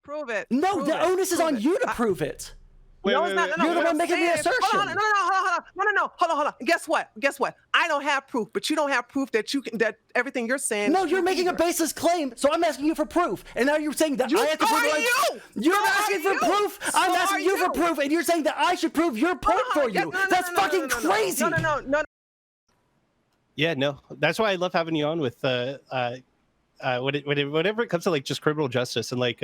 Prove it. No, Prove the it. onus is Prove on it. you to prove it. No, it's not. No, You're the one making the assertion. Hold on. No. Hold on. Guess what? I don't have proof, but you don't have proof that everything you're saying. No, is you're true making a either. baseless claim, so I'm asking you for proof. And now you're saying that I have to prove You're asking for proof. I'm asking you for proof, and you're saying that I should prove your point for you. That's fucking crazy. No. Yeah, no. That's why I love having you on with whenever it comes to like just criminal justice and like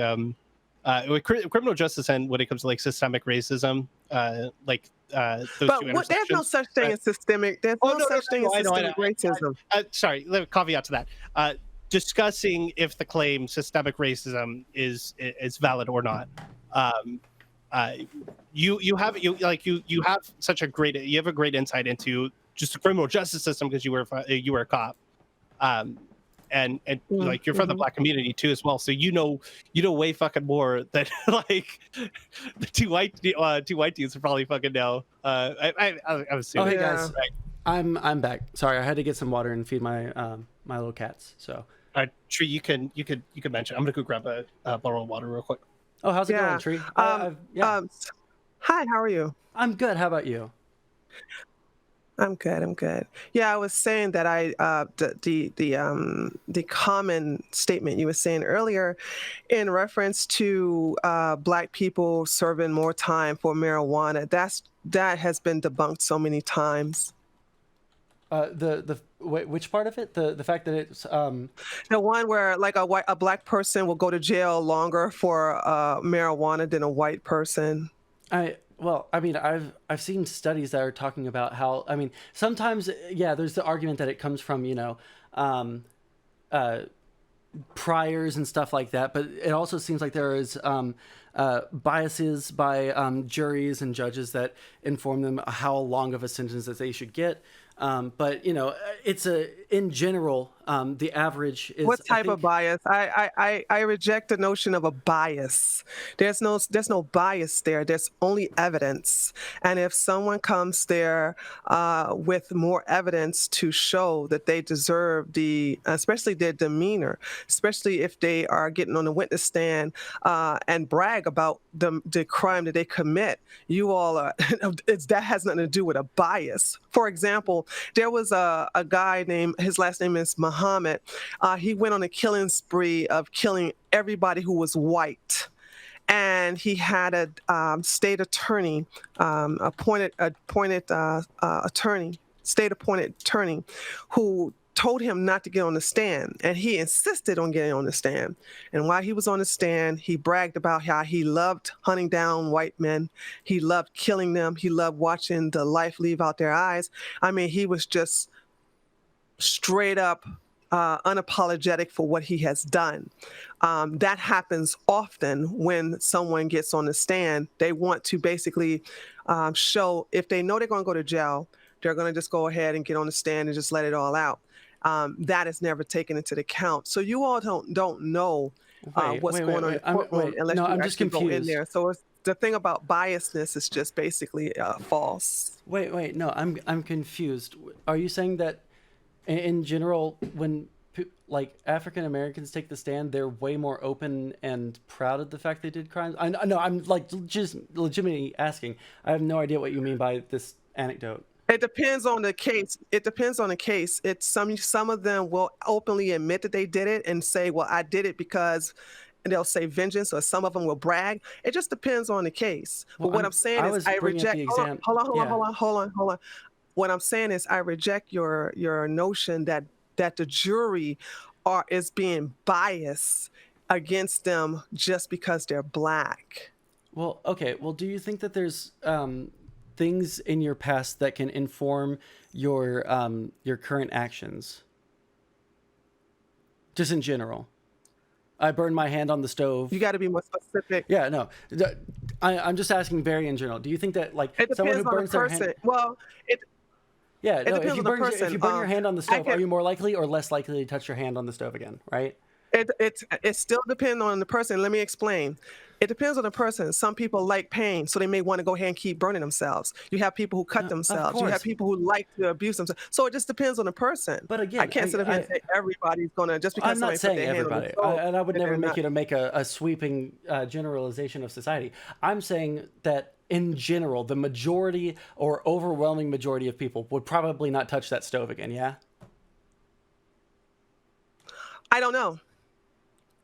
with criminal justice and when it comes to like systemic racism, those but there's no such thing as systemic. There's no such thing as systemic racism. Sorry, caveat to that. Discussing if the claim systemic racism is valid or not. You have such a great insight into just the criminal justice system because you were a cop. And like you're from the Black community too as well, so you know way fucking more than like the two white dudes probably fucking know. I was assuming. Oh hey guys, right. I'm back. Sorry, I had to get some water and feed my my little cats. So Tree, you can mention. I'm gonna go grab a bottle of water real quick. Oh, how's it going, Tree? Hi, how are you? I'm good. How about you? I'm good. Yeah, I was saying that the common statement you were saying earlier in reference to Black people serving more time for marijuana, that has been debunked so many times. Which part of it? The fact that it's the one where like a Black person will go to jail longer for marijuana than a white person. Well, I mean, I've seen studies that are talking about how, I mean, sometimes, yeah, there's the argument that it comes from, priors and stuff like that, but it also seems like there is biases by juries and judges that inform them how long of a sentence that they should get. But it's in general, the average is. What type of bias? I reject the notion of a bias. There's no bias there. There's only evidence. And if someone comes there with more evidence to show that they deserve especially their demeanor, especially if they are getting on the witness stand and brag about the crime that they commit, you all are. That has nothing to do with a bias. For example, there was a guy his last name is Muhammad. He went on a killing spree of killing everybody who was white. And he had a state attorney, appointed state appointed attorney, who told him not to get on the stand, and he insisted on getting on the stand. And while he was on the stand, he bragged about how he loved hunting down white men. He loved killing them. He loved watching the life leave out their eyes. I mean, he was just straight up unapologetic for what he has done. That happens often when someone gets on the stand. They want to basically show, if they know they're going to go to jail, they're going to just go ahead and get on the stand and just let it all out. That is never taken into account. So you all don't know what's going on in the courtroom unless you actually go in there. So the thing about biasness is just basically false. Wait, no, I'm confused. Are you saying that in general, when like African Americans take the stand, they're way more open and proud of the fact they did crimes? No, I'm like just legitimately asking. I have no idea what you mean by this anecdote. It depends on the case. It's some of them will openly admit that they did it and say, "Well, I did it because," and they'll say vengeance. Or some of them will brag. It just depends on the case. Well, but what I'm saying is, I reject. Hold on. What I'm saying is, I reject your notion that the jury is being biased against them just because they're Black. Well, okay. Well, do you think that there's things in your past that can inform your current actions? Just in general. I burned my hand on the stove. You got to be more specific. Yeah, no. I'm just asking very in general. Do you think that like it someone who depends on burns the their person? hand... Well, yeah, no, depends on the person. If you burn your hand on the stove, are you more likely or less likely to touch your hand on the stove again, right? It still depends on the person. Let me explain. It depends on the person. Some people like pain, so they may want to go ahead and keep burning themselves. You have people who cut Of themselves. You have course. people who like to abuse themselves. So it just depends on the person. But I again, can't sit up here and say everybody's gonna just because I'm not somebody put saying their hand on the everybody, stove, and I would that never they're make not. you to make a sweeping generalization of society. I'm saying that in general, the majority or overwhelming majority of people would probably not touch that stove again. Yeah. I don't know.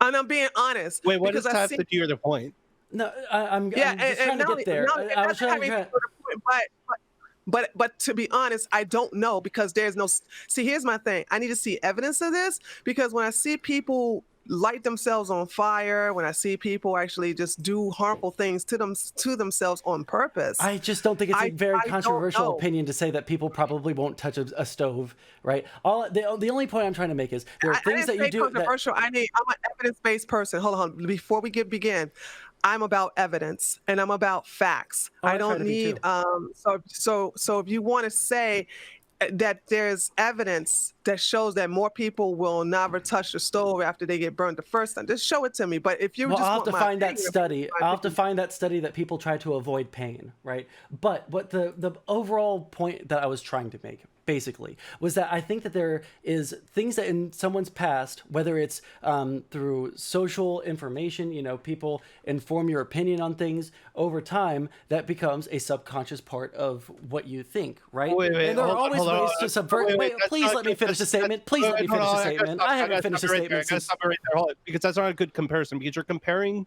And I'm being honest Wait, what does because that I have see. to do with the point? No, I'm Yeah, just trying and to not get there. it I was doesn't trying have to anything to do with the point, but to be honest, I don't know because there's no. See, here's my thing. I need to see evidence of this because when I see people light themselves on fire, when I see people actually just do harmful things to themselves on purpose, I just don't think it's a very I don't controversial know. opinion to say that people probably won't touch a stove, right? The only point I'm trying to make is there are I things didn't that you say do that. controversial. I'm an evidence-based person. Hold on. Before we begin, I'm about evidence and I'm about facts. Oh, I I try don't to be need too. so if you want to say that there's evidence that shows that more people will never touch the stove after they get burned the first time, just show it to me. But if you Well, just I'll have want to my find that opinion, study. my I'll have to opinion. find that study that people try to avoid pain, right? But what the overall point that I was trying to make basically was that I think that there is things that in someone's past, whether it's through social information, people inform your opinion on things over time, that becomes a subconscious part of what you think, right? Wait, And there are hold on, always hold on. ways to subvert. Wait, That's please not let me good. finish the statement. Please let me Hold finish the on, statement. I haven't finished the I statement gotta since. stop it right there. Hold it, because that's not a good comparison. Because you're comparing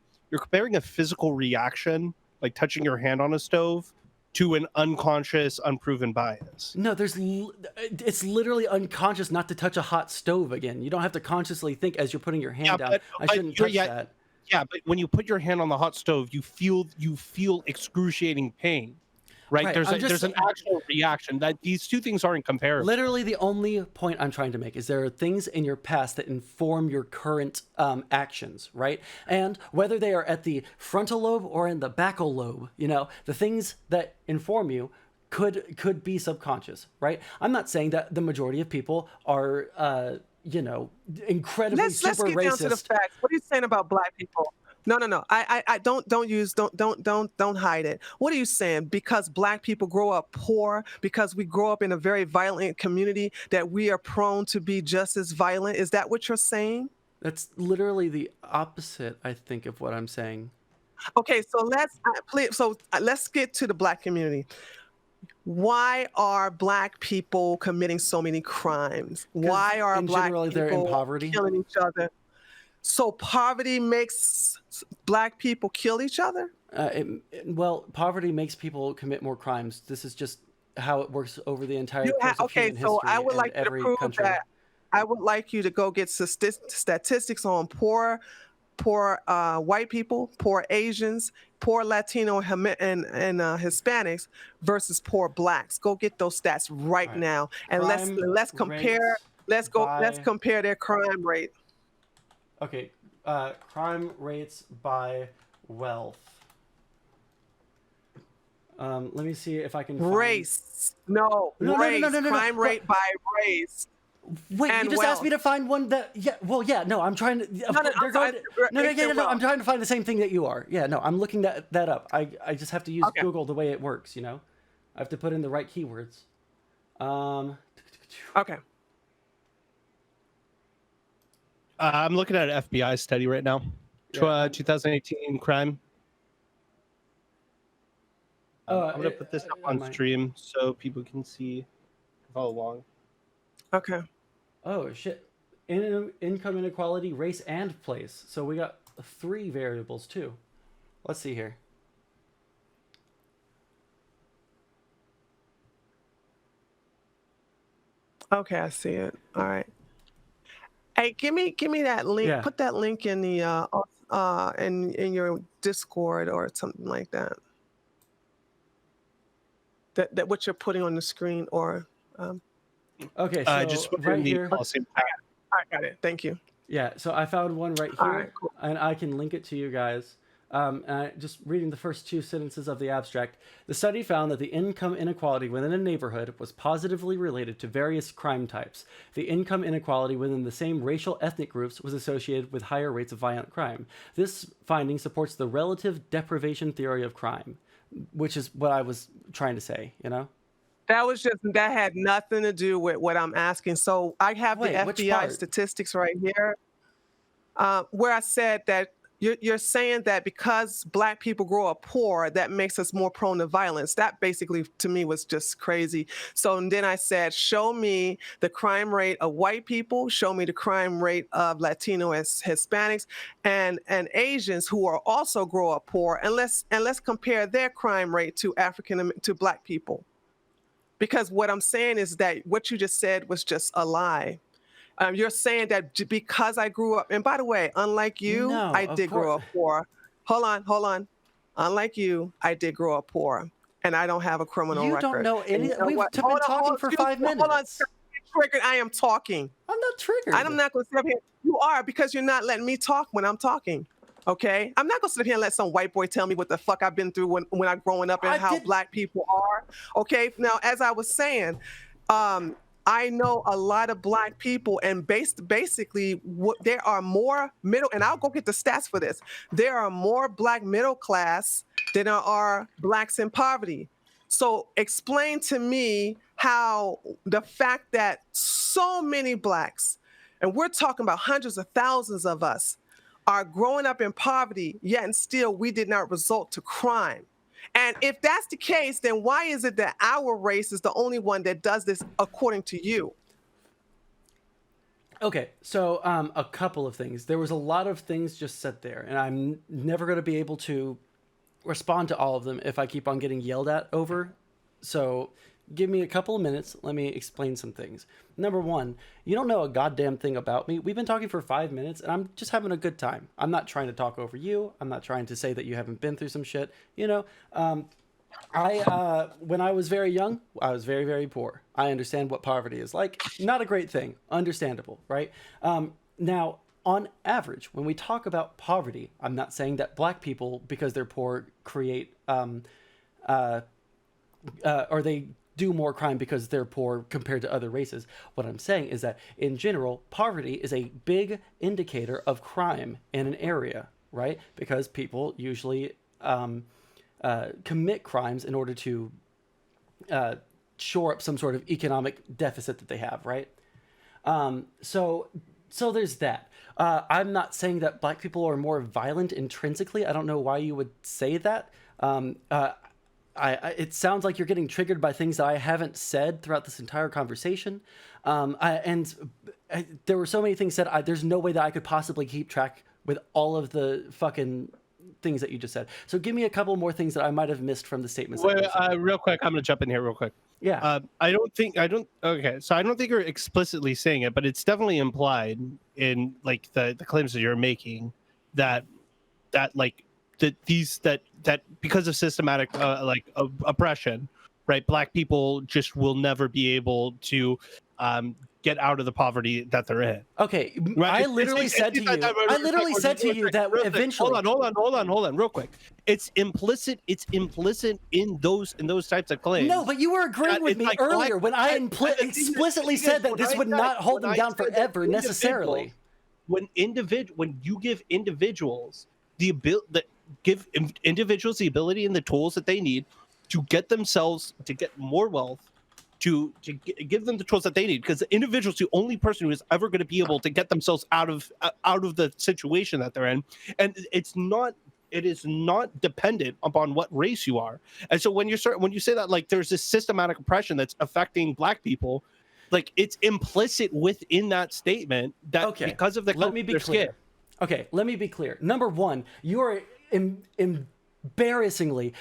a physical reaction, like touching your hand on a stove, to an unconscious, unproven bias. No, it's literally unconscious not to touch a hot stove again. You don't have to consciously think as you're putting your hand down. I shouldn't touch that. Yeah, but when you put your hand on the hot stove, you feel excruciating pain, right? Right, There's an actual reaction. That these two things aren't comparable. Literally, the only point I'm trying to make is there are things in your past that inform your current actions, right? And whether they are at the frontal lobe or in the backal lobe, the things that inform you could be subconscious, right? I'm not saying that the majority of people are, incredibly Let's super get down to the racist. facts. What are you saying about black people? No. I don't hide it. What are you saying? Because black people grow up poor, because we grow up in a very violent community, that we are prone to be just as violent. Is that what you're saying? That's literally the opposite, I think, of what I'm saying. Okay, so let's get to the black community. Why are black people committing so many crimes? Why are in black general, they're in people poverty. killing each other? So poverty makes black people kill each other? Well, poverty makes people commit more crimes. This is just how it works over the entire course of Okay, human so history I would in like you to every prove country. that. I would like you to go get statistics on poor white people, poor Asians, poor Latino and Hispanics versus poor blacks. Go get those stats right Right. now, and Crime let's compare. rates Let's by compare their crime rate. okay, crime rates by wealth. Let me see if I can find... Race. No, No. Crime rate by race. Wait, and you just asked me to wealth. find one that... Yeah, well, yeah, no, I'm trying to... I'm sorry, No, I'm wealth. trying to find the same thing that you are. Yeah, no, I'm looking that up. I just have to use Okay. Google the way it works, I have to put in the right keywords. Okay. I'm looking at an FBI study right now. Yeah. 2018 crime. I'm gonna put this up on might- stream so people can see, follow along. Okay. Oh, shit. Income inequality, race, and place. So we got 3 variables, too. Let's see here. Okay, I see it. All right. Hey, give me that link. Yeah. Put that link in the in your Discord or something like that. That what you're putting on the screen or Okay, so Just put right in the here. policy. I got it. Thank you. Yeah, so I found one right here, All right, cool. and I can link it to you guys. Just reading the first two sentences of the abstract, the study found that the income inequality within a neighborhood was positively related to various crime types. The income inequality within the same racial ethnic groups was associated with higher rates of violent crime. This finding supports the relative deprivation theory of crime, which is what I was trying to say, you know? That had nothing to do with what I'm asking. So I have the Wait, which FBI part? statistics right here, where I said that you're saying that because Black people grow up poor, that makes us more prone to violence. That basically, to me, was just crazy. So and then I said, show me the crime rate of white people, show me the crime rate of Latino and Hispanics, and Asians who are also grow up poor, and let's compare their crime rate to to Black people. Because what I'm saying is that what you just said was just a lie. You're saying that because I grew up, and by the way, unlike you, No, I of did grow course. up poor. Hold on. Unlike you, I did grow up poor, and I don't have a criminal You don't record. know And any. you know We've what? been talking for Excuse 5 me. Hold on. minutes. Triggered. I am talking. I'm not triggered. I'm not going to sit up here. You are, because you're not letting me talk when I'm talking. Okay, I'm not gonna sit up here and let some white boy tell me what the fuck I've been through when I'm growing up and I how did. Black people are. Okay, now as I was saying, I know a lot of Black people, and basically, there are more middle, and I'll go get the stats for this. There are more Black middle class than there are Blacks in poverty. So explain to me how the fact that so many Blacks, and we're talking about hundreds of thousands of us, are growing up in poverty, yet and still we did not result to crime. And if that's the case, then why is it that our race is the only one that does this according to you? Okay, so a couple of things. There was a lot of things just said there, and I'm never going to be able to respond to all of them if I keep on getting yelled at over. So give me a couple of minutes. Let me explain some things. Number one, you don't know a goddamn thing about me. We've been talking for 5 minutes, and I'm just having a good time. I'm not trying to talk over you. I'm not trying to say that you haven't been through some shit. You know, when I was very young, I was very, very poor. I understand what poverty is like. Not a great thing. Understandable, right? Now, on average, when we talk about poverty, I'm not saying that Black people, because they're poor, create or they do more crime because they're poor compared to other races. What I'm saying is that in general, poverty is a big indicator of crime in an area, right? Because people usually commit crimes in order to shore up some sort of economic deficit that they have, right? So there's that. I'm not saying that Black people are more violent intrinsically. I don't know why you would say that. It sounds like you're getting triggered by things that I haven't said throughout this entire conversation. There were so many things said. There's no way that I could possibly keep track with all of the fucking things that you just said. So give me a couple more things that I might have missed from the statements. Wait, real quick, I'm gonna jump in here real quick. Yeah. Okay, so I don't think you're explicitly saying it, but it's definitely implied in like the claims that you're making that like that because of systematic oppression, right? Black people just will never be able to get out of the poverty that they're in. Okay, right? I literally said to you that eventually. Hold on, real quick. It's implicit in those types of claims. No, but you were agreeing with me earlier when I explicitly said that this would not hold them down forever necessarily. When you give individuals the ability and the tools that they need to get more wealth, to give them the tools that they need, because the individual's the only person who is ever going to be able to get themselves out of the situation that they're in, and it is not dependent upon what race you are. And so when you say that like there's this systematic oppression that's affecting Black people, like it's implicit within that statement that because of the let me be clear. Okay, let me be clear. Number one, you are embarrassingly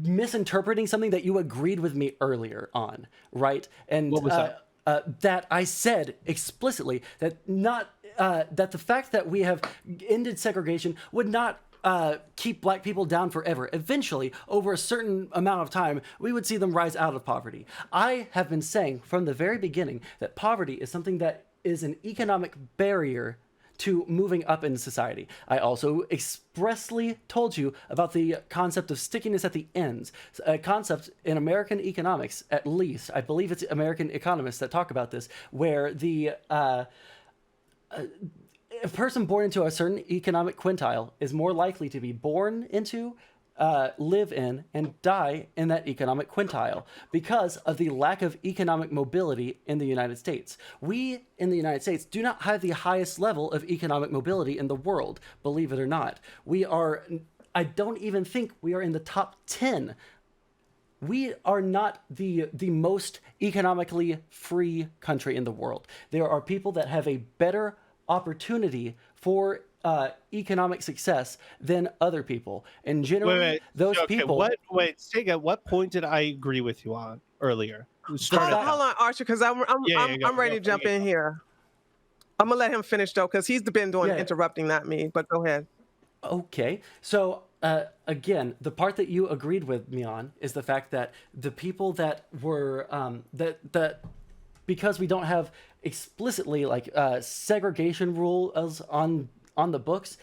misinterpreting something that you agreed with me earlier on, right? And what was that? That I said explicitly that that the fact that we have ended segregation would not keep Black people down forever. Eventually, over a certain amount of time, we would see them rise out of poverty. I have been saying from the very beginning that poverty is something that is an economic barrier to moving up in society. I also expressly told you about the concept of stickiness at the ends, a concept in American economics, at least. I believe it's American economists that talk about this, where a person born into a certain economic quintile is more likely to be born into, live in, and die in that economic quintile because of the lack of economic mobility in the United States. We in the United States do not have the highest level of economic mobility in the world, believe it or not. I don't even think we are in the top 10. We are not the most economically free country in the world. There are people that have a better opportunity for economic success than other people, and generally those people. Sega, what point did I agree with you on earlier? Hold on, Archer, because I'm ready to jump in here. I'm gonna let him finish though, because he's been doing interrupting, not me. But go ahead. Okay, so again, the part that you agreed with me on is the fact that the people that were that because we don't have explicitly like segregation rules on the books,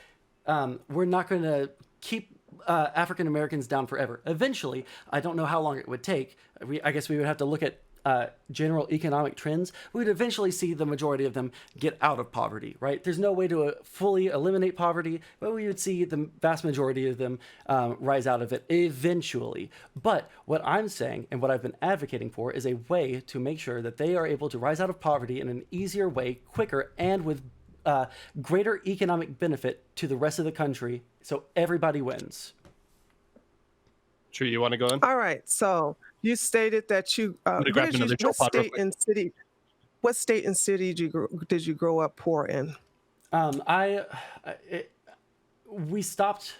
we're not going to keep African Americans down forever. Eventually, I don't know how long it would take. I guess we would have to look at general economic trends. We would eventually see the majority of them get out of poverty, right? There's no way to fully eliminate poverty, but we would see the vast majority of them rise out of it eventually. But what I'm saying and what I've been advocating for is a way to make sure that they are able to rise out of poverty in an easier way, quicker, and with greater economic benefit to the rest of the country, so everybody wins. True, you want to go in? All right. So you stated that you what state and city did you grow up poor in? We stopped.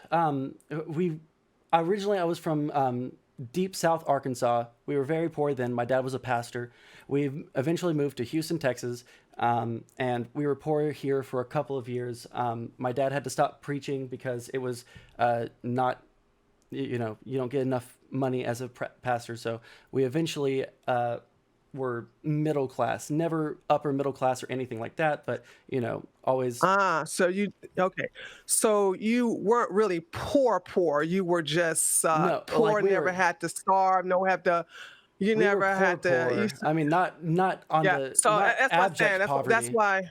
Originally I was from deep South Arkansas. We were very poor then. My dad was a pastor. We eventually moved to Houston, Texas. And we were poor here for a couple of years. My dad had to stop preaching because it was not, you don't get enough money as a pastor. So we eventually were middle class, never upper middle class or anything like that, but always. So you weren't really poor. You were just poor. Never had to starve. You never had to. I mean, not on the. So that's what I'm saying. That's why.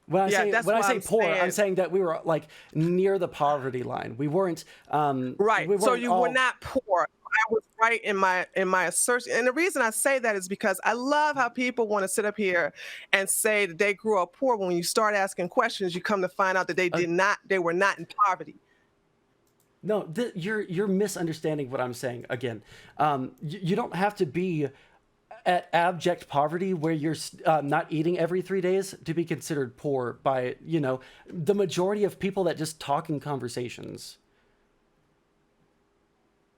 When I say poor, I'm saying that we were like near the poverty line. We weren't. Right. So you were not poor. I was right in my assertion, and the reason I say that is because I love how people want to sit up here and say that they grew up poor. When you start asking questions, you come to find out that they did not. They were not in poverty. No, you're misunderstanding what I'm saying. Again, you don't have to be at abject poverty where you're not eating every 3 days to be considered poor by the majority of people that just talk in conversations.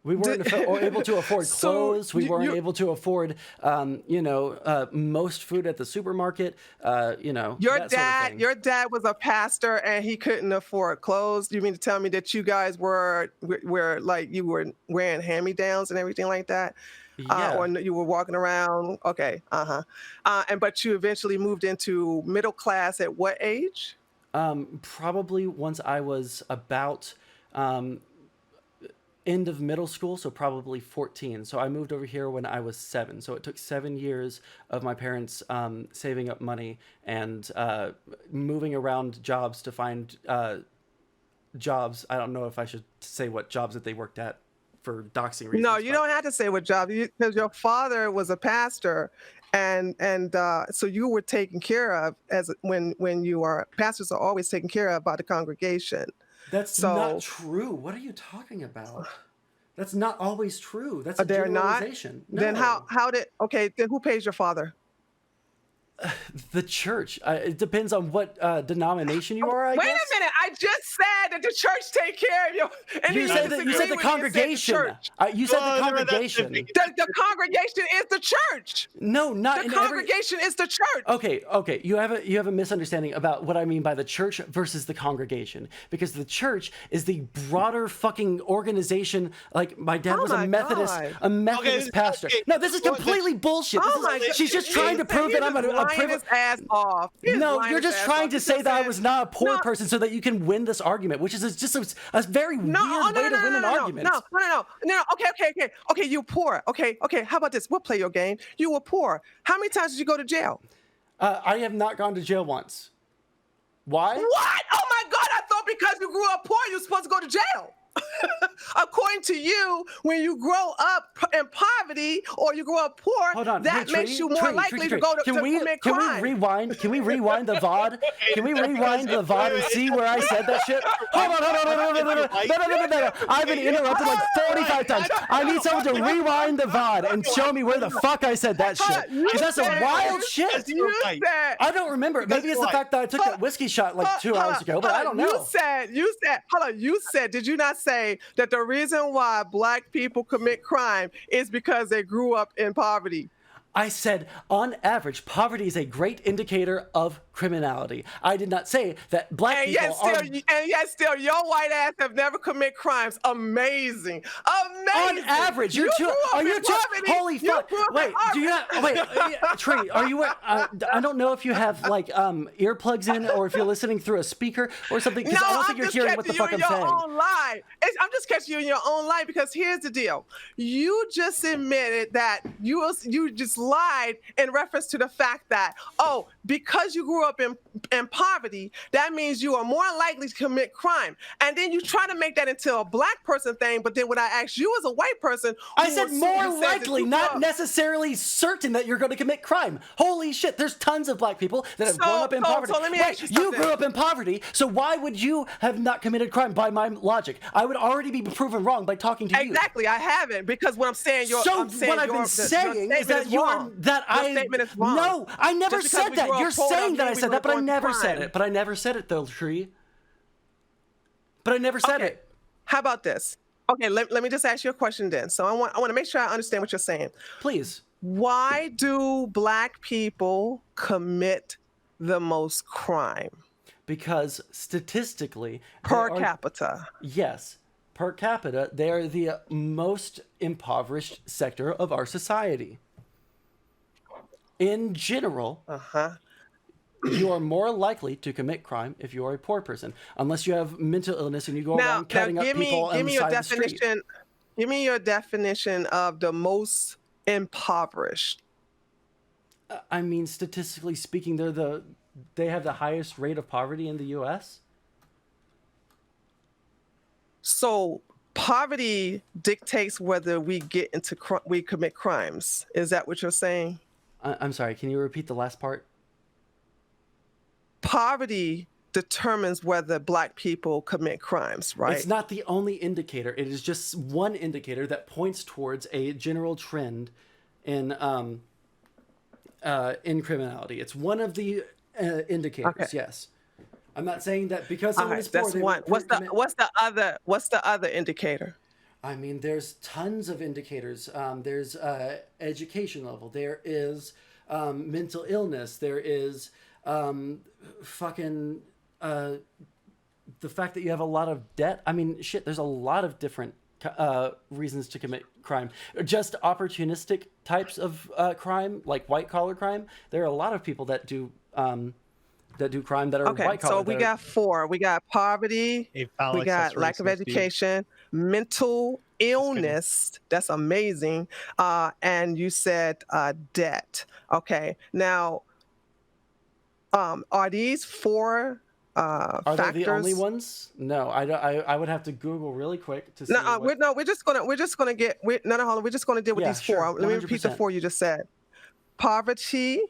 We weren't able to afford clothes. We weren't able to afford, most food at the supermarket. Your dad was a pastor and he couldn't afford clothes. You mean to tell me that you guys were like you were wearing hand-me-downs and everything like that? Yeah. Or you were walking around? Okay. But you eventually moved into middle class at what age? Probably once I was about end of middle school, so probably 14. So I moved over here when I was 7. So it took 7 years of my parents saving up money and moving around jobs to find jobs. I don't know if I should say what jobs that they worked at for doxing reasons. No, you don't have to say what job, because your father was a pastor, and so you were taken care of when you are pastors are always taken care of by the congregation. That's not true. What are you talking about? That's not always true. That's a generalization. No. Then then who pays your father? The church. It depends on what denomination you are, I guess. Wait a minute. I just said that the church take care of you. And you said the congregation. You said the congregation. The congregation is the church. No, not the congregation is the church. Okay. You have a misunderstanding about what I mean by the church versus the congregation, because the church is the broader fucking organization. Like my dad was a Methodist pastor. No, this is completely bullshit. She's just trying to prove that I'm a lying his ass off. No, you're just trying to say that I was not a poor No. person so that you can win this argument, which is just a very weird way to win an argument. No. Okay. You're poor. Okay. How about this? We'll play your game. You were poor. How many times did you go to jail? I have not gone to jail once. Why? What? Oh my God! I thought because you grew up poor, you're supposed to go to jail. According to you, when you grow up in poverty or you grow up poor, that makes you more likely to go to commit crime. Can we rewind the VOD? Can we rewind the VOD and see where I said that shit? Hold on. No. I've been interrupted like 45 times. I need someone to rewind the VOD and show me where the fuck I said that shit. Because that's some wild shit. I don't remember. Maybe it's the fact that I took that whiskey shot like 2 hours ago, but I don't know. You said, did you not say that the reason why Black people commit crime is because they grew up in poverty? I said, on average, poverty is a great indicator of criminality. I did not say that Black people are... And yet still, your white ass have never commit crimes. Amazing. On average, holy fuck. Wait, do you not... Wait, Tree, are you... I don't know if you have, like, earplugs in or if you're listening through a speaker or something, because I don't think you're hearing what the fuck I'm saying. I'm just catching you in your own lie because here's the deal. You just admitted that you just lied in reference to the fact that, because you grew up in poverty, that means you are more likely to commit crime. And then you try to make that into a Black person thing, but then when I asked you as a white person... I said more likely, not necessarily certain that you're going to commit crime. Holy shit, there's tons of Black people that have grown up in poverty. So let me ask you something. You grew up in poverty, so why would you have not committed crime by my logic? I would already be proven wrong by talking to you. Exactly, I haven't, because what I'm saying... What I've been saying is that statement is wrong. No, I never said that. You're saying that I said that, but I never said it. But I never said it, though, Tree. But I never said it. How about this? Okay, let me just ask you a question then. So I want to make sure I understand what you're saying. Please. Why do Black people commit the most crime? Because statistically... Per capita. Yes. Per capita, they are the most impoverished sector of our society. In general, you are more likely to commit crime if you are a poor person, unless you have mental illness and you go around cutting up people on the side of the street. Give me your definition of the most impoverished. I mean, statistically speaking, they have the highest rate of poverty in the U.S. So poverty dictates whether we commit crimes. Is that what you're saying? I'm sorry, can you repeat the last part? Poverty determines whether Black people commit crimes, right? It's not the only indicator. It is just one indicator that points towards a general trend in criminality. It's one of the indicators, yes. I'm not saying that because someone is poor. That's one. What's the other indicator? I mean, there's tons of indicators. There's education level. There is mental illness. There is the fact that you have a lot of debt. I mean, shit, there's a lot of different reasons to commit crime. Just opportunistic types of crime, like white-collar crime. There are a lot of people that do crime that are white-collar. So we got four. We got poverty. We got lack of education. Mental illness, that's amazing, and you said debt. Okay, now are these four are factors? they the only ones? No, I would have to Google really quick to see. We're just gonna deal with these four. Sure, let me repeat the four you just said: poverty,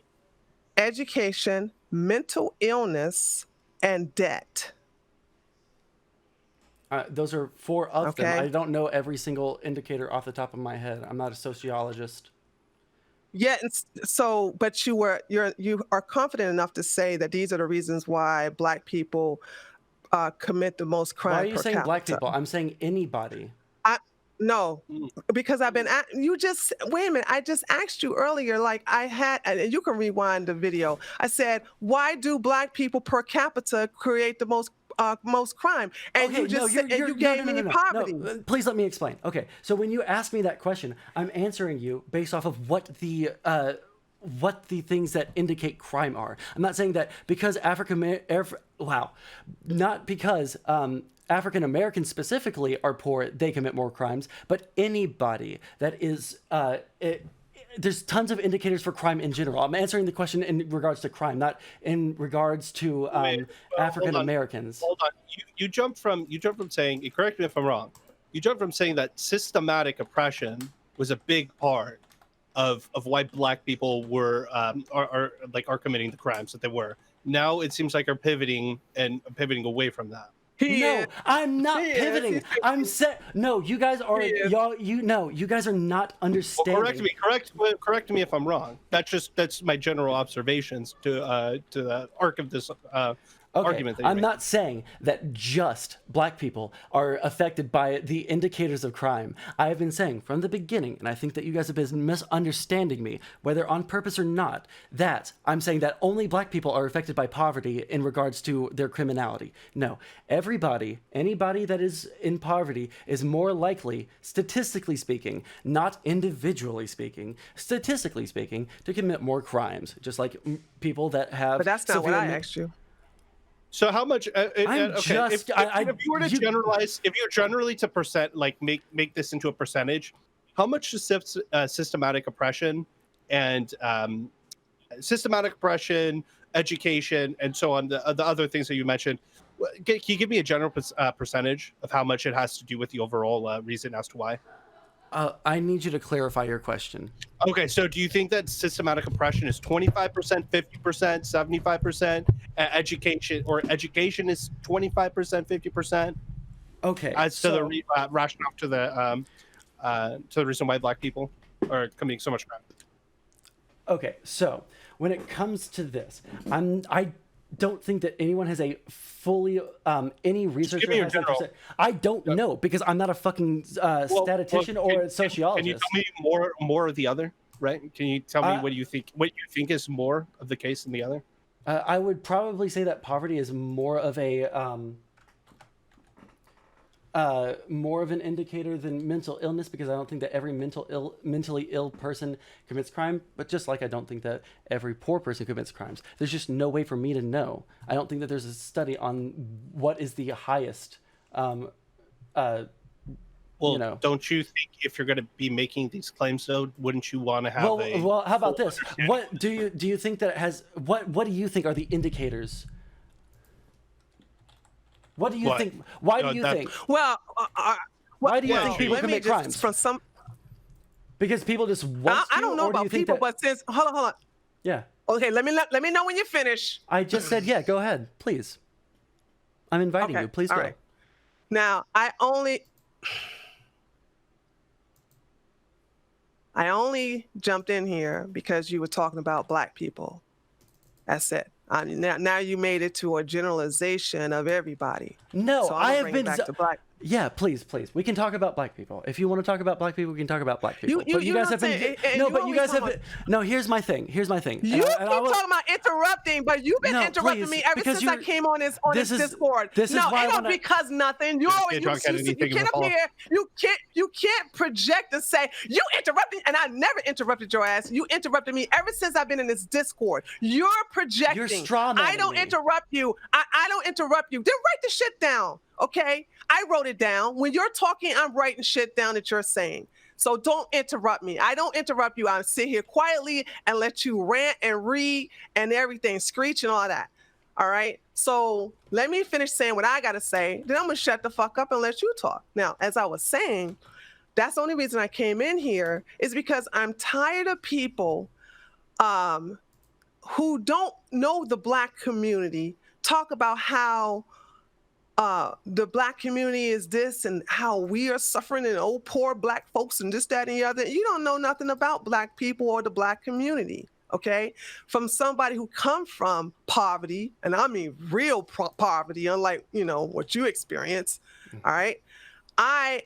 education, mental illness, and debt. Those are four of them. I don't know every single indicator off the top of my head. I'm not a sociologist. Yeah, but you are confident enough to say that these are the reasons why Black people commit the most crime. Why are you saying capita. Black people? I'm saying anybody. No, because I've been wait a minute. I just asked you earlier, and you can rewind the video. I said, why do Black people per capita create the most crime? And you gave me poverty. No, please let me explain. Okay, so when you ask me that question, I'm answering you based off of what the what the things that indicate crime are. I'm not saying that because not because African Americans specifically are poor, they commit more crimes, but anybody that is there's tons of indicators for crime in general. I'm answering the question in regards to crime, not in regards to African Americans. Hold on. You jumped from saying, correct me if I'm wrong. You jumped from saying that systematic oppression was a big part of why Black people are committing the crimes that they were. Now it seems like are pivoting away from that. No, I'm not pivoting. I'm saying no. You guys are you guys are not understanding. Well, correct me if I'm wrong. That's my general observations to the arc of this argument. I'm not saying that just Black people are affected by the indicators of crime. I have been saying from the beginning, and I think that you guys have been misunderstanding me, whether on purpose or not, that I'm saying that only Black people are affected by poverty in regards to their criminality. No, anybody that is in poverty is more likely, statistically speaking, not individually speaking, statistically speaking, to commit more crimes, just like people that have. But that's not what I asked you. So how much? If you were to generalize, if you generally to make this into a percentage, how much is systematic oppression and education, and so on, the other things that you mentioned? Can you give me a general percentage of how much it has to do with the overall reason as to why? I need you to clarify your question. Okay, so do you think that systematic oppression is 25%, 50%, 75%? Education is 25%, 50%? Okay. As to the rationale to the reason why Black people are committing so much crime. Okay, so when it comes to this, I don't think that anyone has a fully any researcher has I don't know, because I'm not a fucking statistician or a sociologist. Can you tell me more of the other? Right? Can you tell me what you think is more of the case than the other? I would probably say that poverty is more of an indicator than mental illness, because I don't think that every mentally ill person commits crime, but just like I don't think that every poor person commits crimes. There's just no way for me to know. I don't think that there's a study on what is the highest. Don't you think if you're going to be making these claims, though, wouldn't you want to have well, how about this? What do you think that it has? What do you think are the indicators? What do you think? Why do you think? Well, why do you think people commit crimes? Because people just want to. I don't know about people, but since hold on. Yeah. Okay, let me know when you finish. I just said yeah. Go ahead, please. I'm inviting you. Please go. Right. Now, I only jumped in here because you were talking about Black people. That's it. Now you made it to a generalization of everybody. No, so I have been back to Black. Yeah, please. We can talk about Black people. If you want to talk about Black people, we can talk about Black people. You guys have been No, here's my thing. You keep talking about interrupting, but you've been interrupting me ever since I came on this Discord. Because nothing. You can't up here. You can't project and say you interrupted, and I never interrupted your ass. You interrupted me ever since I've been in this Discord. You're projecting. You're strawmanning I don't interrupt you. I don't interrupt you. Then write the shit down. Okay, I wrote it down. When you're talking, I'm writing shit down that you're saying. So don't interrupt me. I don't interrupt you. I sit here quietly and let you rant and read and everything, screech and all that. All right. So let me finish saying what I got to say. Then I'm going to shut the fuck up and let you talk. Now, as I was saying, that's the only reason I came in here is because I'm tired of people who don't know the Black community talk about how the Black community is this and how we are suffering and poor Black folks and this, that, and the other. You don't know nothing about Black people or the Black community, okay? From somebody who come from poverty, and I mean real poverty, unlike, what you experience, all right? I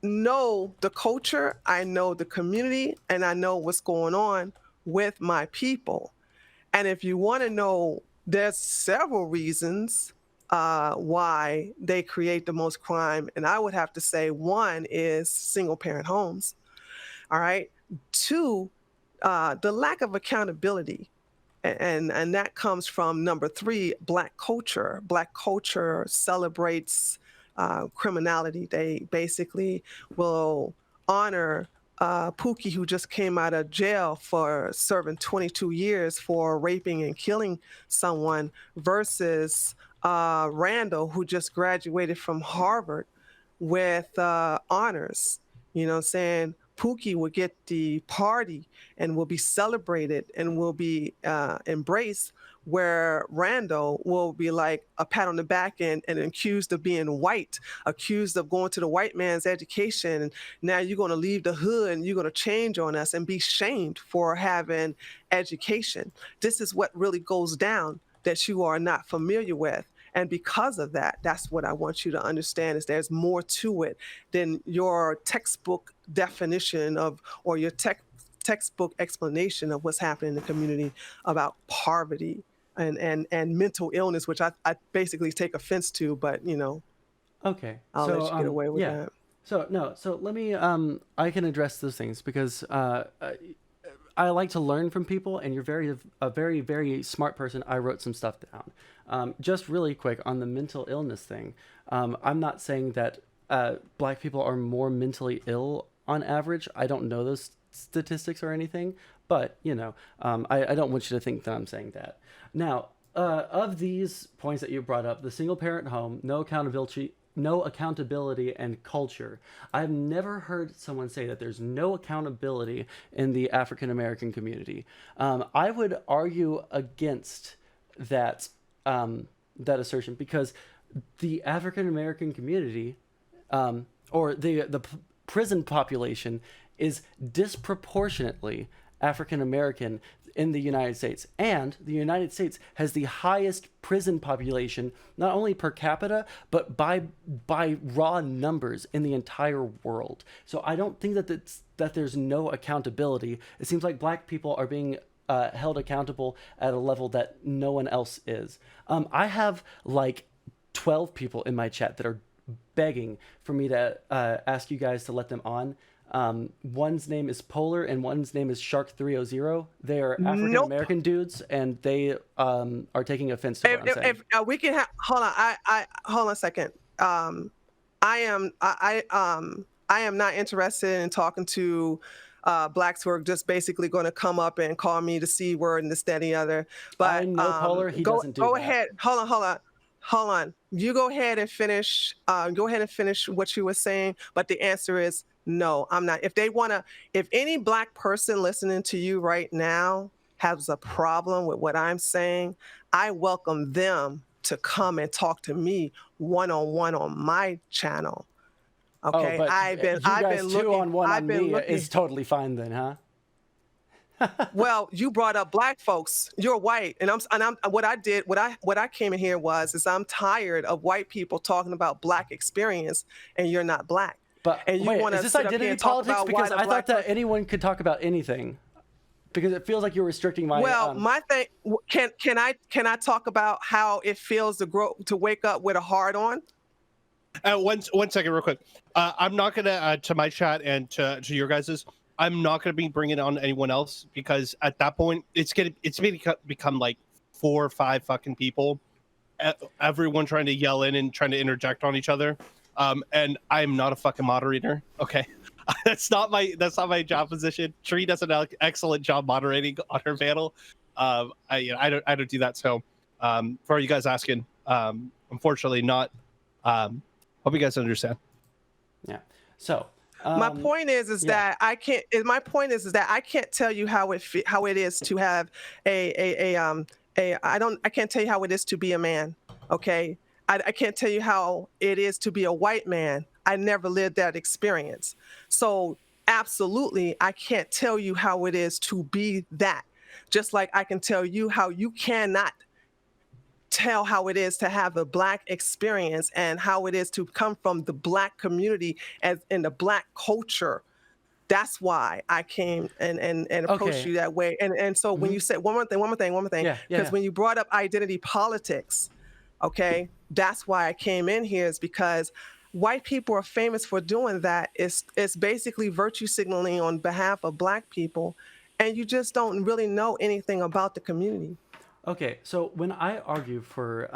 know the culture, I know the community, and I know what's going on with my people. And if you want to know, there's several reasons why they create the most crime. And I would have to say one is single parent homes. All right. Two, the lack of accountability. And that comes from number three, Black culture. Black culture celebrates criminality. They basically will honor Pookie, who just came out of jail for serving 22 years for raping and killing someone, versus Randall, who just graduated from Harvard with honors. You know what I'm saying? Pookie will get the party and will be celebrated and will be embraced, where Randall will be like a pat on the back and accused of being white, accused of going to the white man's education. And now you're going to leave the hood and you're going to change on us and be shamed for having education. This is what really goes down that you are not familiar with. And because of that, that's what I want you to understand, is there's more to it than your textbook definition of, or your textbook explanation of what's happening in the community about poverty and mental illness, which I basically take offense to, but Okay. I'll so, let you get away with yeah. that. So let me, I can address those things because I like to learn from people, and you're a very, very smart person. I wrote some stuff down. Just really quick on the mental illness thing. I'm not saying that Black people are more mentally ill on average. I don't know those statistics or anything, but I don't want you to think that I'm saying that. Now, of these points that you brought up, the single parent home, no accountability and culture. I've never heard someone say that there's no accountability in the African American community. I would argue against that assertion, because the African American community, or the prison population, is disproportionately African American in the United States. And the United States has the highest prison population, not only per capita, but by raw numbers in the entire world. So I don't think that there's no accountability. It seems like Black people are being held accountable at a level that no one else is. I have like 12 people in my chat that are begging for me to ask you guys to let them on. One's name is Polar and one's name is Shark300. They are African American dudes, and they are taking offense to what I'm saying. If we can hold on, I hold on a second. I am not interested in talking to Blacks who are just basically going to come up and call me the C word and this, that, and the other. But I know Polar, he doesn't do that. Go that. ahead. Hold on. You go ahead and finish. Go ahead and finish what you were saying. But the answer is no, I'm not. If any Black person listening to you right now has a problem with what I'm saying, I welcome them to come and talk to me one-on-one on my channel. Okay, but I've been looking. Two-on-one on me is totally fine then, huh? Well, you brought up Black folks. You're white, and I'm what I came in here is I'm tired of white people talking about Black experience, and you're not Black. But and you wait, want is to this identity politics? Because I thought that anyone could talk about anything. Because it feels like you're restricting my. Well, my thing. Can I talk about how it feels to wake up with a hard on? One second, real quick. I'm not gonna to my chat and to your guys's. I'm not gonna be bringing on anyone else, because at that point it's gonna become like 4 or 5 fucking people, everyone trying to yell in and trying to interject on each other. And I'm not a fucking moderator. Okay, that's not my job position. Tree does an excellent job moderating on her panel. I don't do that. So for you guys asking, unfortunately not. Hope you guys understand. Yeah. So my point is that I can't. My point is that I can't tell you how it is to have I can't tell you how it is to be a man. Okay. I can't tell you how it is to be a white man. I never lived that experience. So absolutely, I can't tell you how it is to be that. Just like I can tell you how you cannot tell how it is to have a Black experience and how it is to come from the Black community as in the Black culture. That's why I came and approached you that way. And so when you said one more thing, because when you brought up identity politics, okay, that's why I came in here, is because white people are famous for doing that. It's basically virtue signaling on behalf of Black people and you just don't really know anything about the community. Okay, so when I argue for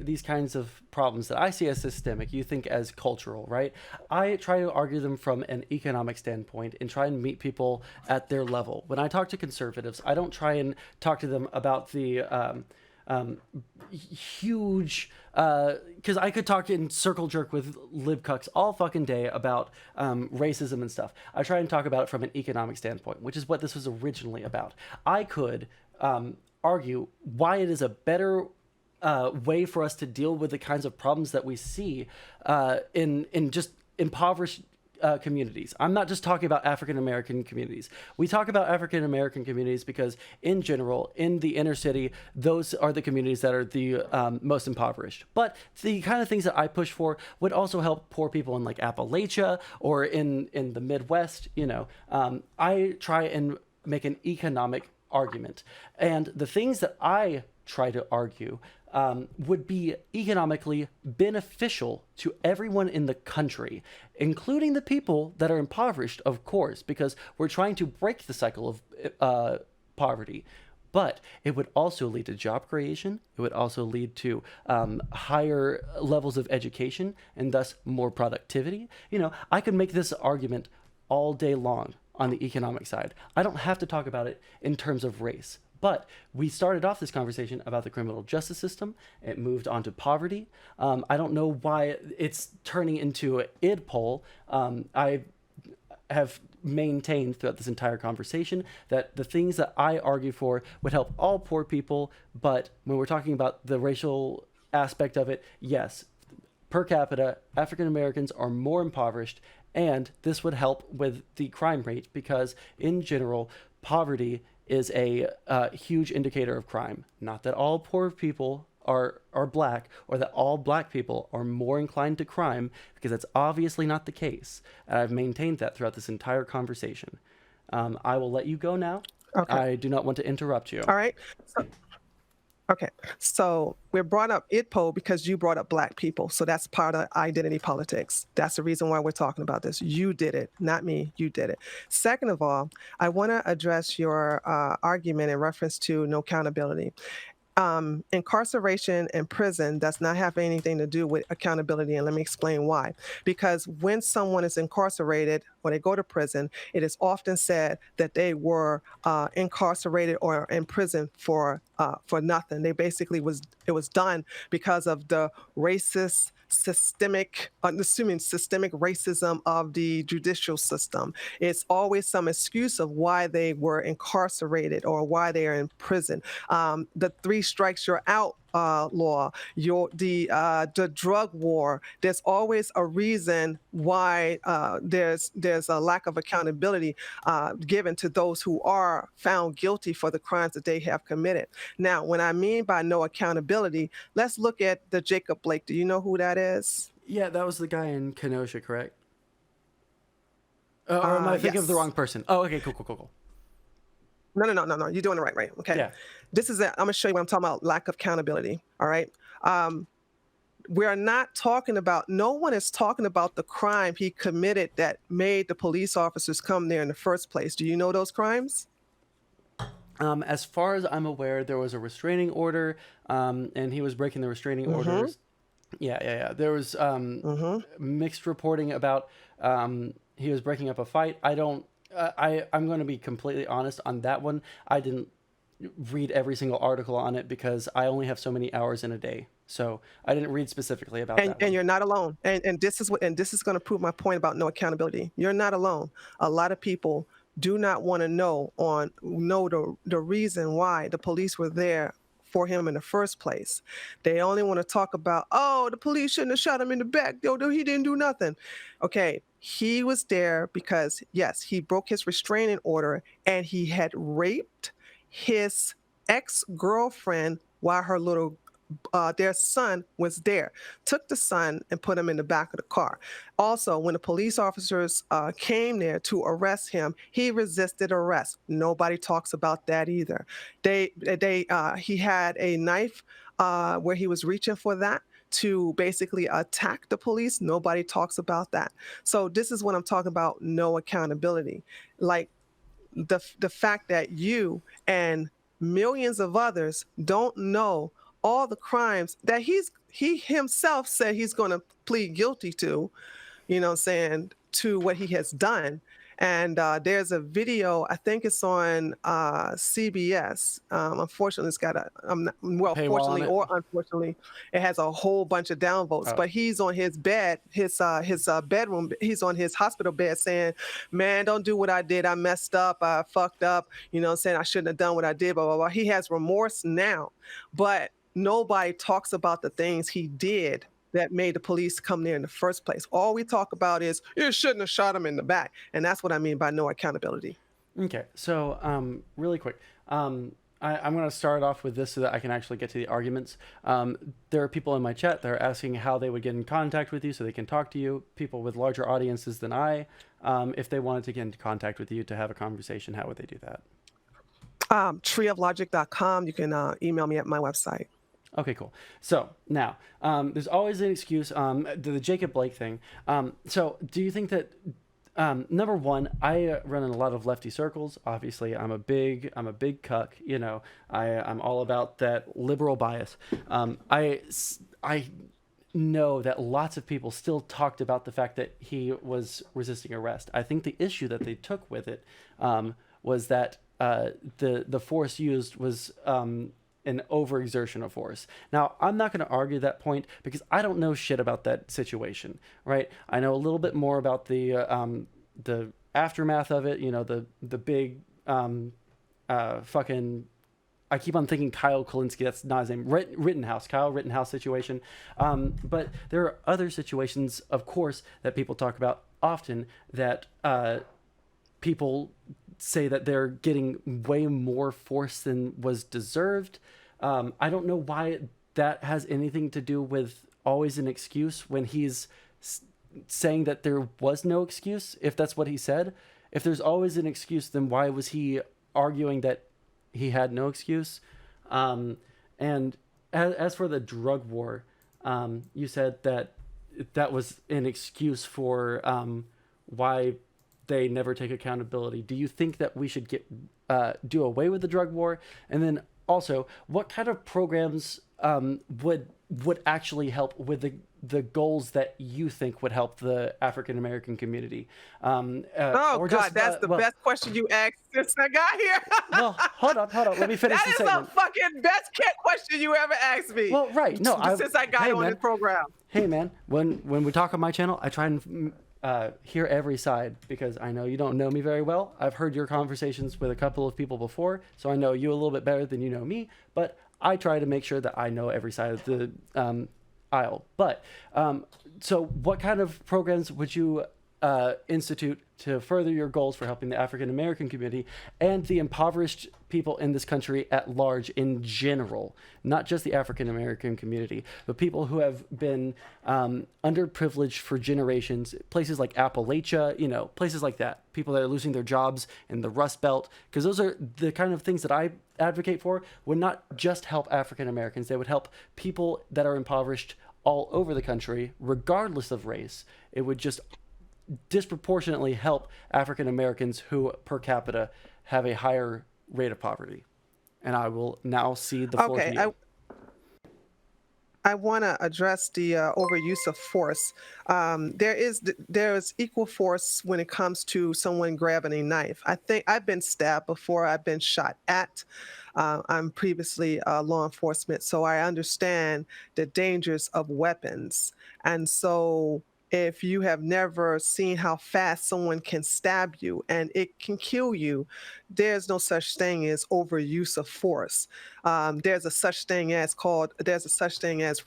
these kinds of problems that I see as systemic, you think as cultural, right? I try to argue them from an economic standpoint and try and meet people at their level. When I talk to conservatives, I don't try and talk to them about the huge, because I could talk in circle jerk with libcucks all fucking day about racism and stuff. I try and talk about it from an economic standpoint, which is what this was originally about. I could argue why it is a better way for us to deal with the kinds of problems that we see in just impoverished communities. I'm not just talking about African American communities. We talk about African American communities because, in general, in the inner city, those are the communities that are the most impoverished. But the kind of things that I push for would also help poor people in like Appalachia or in the Midwest. I try and make an economic argument, and the things that I try to argue would be economically beneficial to everyone in the country, including the people that are impoverished, of course, because we're trying to break the cycle of poverty. But it would also lead to job creation. It would also lead to higher levels of education and thus more productivity. I could make this argument all day long on the economic side. I don't have to talk about it in terms of race. But we started off this conversation about the criminal justice system. It moved on to poverty. I don't know why it's turning into an id poll. I have maintained throughout this entire conversation that the things that I argue for would help all poor people. But when we're talking about the racial aspect of it, yes, per capita, African Americans are more impoverished. And this would help with the crime rate because, in general, poverty is a huge indicator of crime. Not that all poor people are black or that all black people are more inclined to crime, because that's obviously not the case. And I've maintained that throughout this entire conversation. I will let you go now. Okay. I do not want to interrupt you. All right. Okay, so we're brought up IDPO because you brought up Black people. So that's part of identity politics. That's the reason why we're talking about this. You did it, not me. You did it. Second of all, I want to address your argument in reference to no accountability. Incarceration and prison does not have anything to do with accountability, and let me explain why. Because when someone is incarcerated or they go to prison, it is often said that they were incarcerated or in prison for nothing. They basically it was done because of the racist systemic racism of the judicial system. It's always some excuse of why they were incarcerated or why they are in prison. The 3 strikes you're out law, the drug war. There's always a reason why there's a lack of accountability given to those who are found guilty for the crimes that they have committed. Now, when I mean by no accountability, let's look at the Jacob Blake. Do you know who that is? Yeah, that was the guy in Kenosha, correct? Or am I thinking of the wrong person? Oh, okay, cool. No. You're doing it right. Okay. Yeah. I'm going to show you what I'm talking about, lack of accountability. All right. We're not talking about, no one is talking about the crime he committed that made the police officers come there in the first place. Do you know those crimes? As far as I'm aware, there was a restraining order, and he was breaking the restraining orders. Yeah. There was mixed reporting about he was breaking up a fight. I'm going to be completely honest on that one. I didn't read every single article on it because I only have so many hours in a day. So I didn't read specifically about that. And you're not alone. And this is going to prove my point about no accountability. You're not alone. A lot of people do not want to know the reason why the police were there for him in the first place. They only want to talk about, the police shouldn't have shot him in the back. He didn't do nothing. Okay, he was there because, yes, he broke his restraining order and he had raped his ex-girlfriend while their son was there. Took the son and put him in the back of the car. Also, when the police officers came there to arrest him, he resisted arrest. Nobody talks about that either. He had a knife where he was reaching for that to basically attack the police. Nobody talks about that. So this is what I'm talking about, no accountability. Like, the fact that you and millions of others don't know all the crimes that he himself said he's going to plead guilty to, saying, to what he has done. And there's a video, I think it's on CBS. Unfortunately, it's got well, Paywall on fortunately it? or unfortunately, it has a whole bunch of downvotes. Oh. But he's on his bed, his bedroom, he's on his hospital bed saying, man, don't do what I did. I messed up. I fucked up, saying I shouldn't have done what I did, blah, blah, blah. He has remorse now, but nobody talks about the things he did that made the police come there in the first place. All we talk about is you shouldn't have shot him in the back. And that's what I mean by no accountability. Okay, so really quick, I'm going to start off with this so that I can actually get to the arguments. There are people in my chat that are asking how they would get in contact with you so they can talk to you, people with larger audiences than I. If they wanted to get into contact with you to have a conversation, how would they do that? treeoflogic.com. You can email me at my website. Okay, cool. So now, there's always an excuse, the Jacob Blake thing. So do you think that, number one, I run in a lot of lefty circles. Obviously, I'm a big cuck, I'm all about that liberal bias. I know that lots of people still talked about the fact that he was resisting arrest. I think the issue that they took with it, was that, the force used was, an overexertion of force. Now, I'm not going to argue that point because I don't know shit about that situation, right? I know a little bit more about the aftermath of it, the big fucking, I keep on thinking Kyle Kalinske, that's not his name, Kyle Rittenhouse situation. But there are other situations, of course, that people talk about often that people say that they're getting way more force than was deserved. I don't know why that has anything to do with always an excuse when he's saying that there was no excuse, if that's what he said. If there's always an excuse, then why was he arguing that he had no excuse? And as for the drug war, you said that that was an excuse for why they never take accountability. Do you think that we should do away with the drug war? And then also, what kind of programs would actually help with the goals that you think would help the African American community? Oh God, that's the best question you asked since I got here. Well, hold on. Let me finish the statement. That is a fucking best question you ever asked me. Well, right. No, since I got on this program. Hey, man, when we talk on my channel, I try and hear every side because I know you don't know me very well. I've heard your conversations with a couple of people before, so I know you a little bit better than you know me, but I try to make sure that I know every side of the aisle. But so what kind of programs would you institute to further your goals for helping the African American community and the impoverished people in this country at large in general, not just the African American community, but people who have been underprivileged for generations, places like Appalachia, places like that, people that are losing their jobs in the Rust Belt, because those are the kind of things that I advocate for would not just help African Americans, they would help people that are impoverished all over the country, regardless of race. It would just disproportionately help African Americans who per capita have a higher rate of poverty. And I will now cede the floor to you. I want to address the overuse of force. There is equal force when it comes to someone grabbing a knife. I think I've been stabbed before. I've been shot at. I'm previously law enforcement, so I understand the dangers of weapons. And so if you have never seen how fast someone can stab you and it can kill you, there's no such thing as overuse of force. There's a such thing as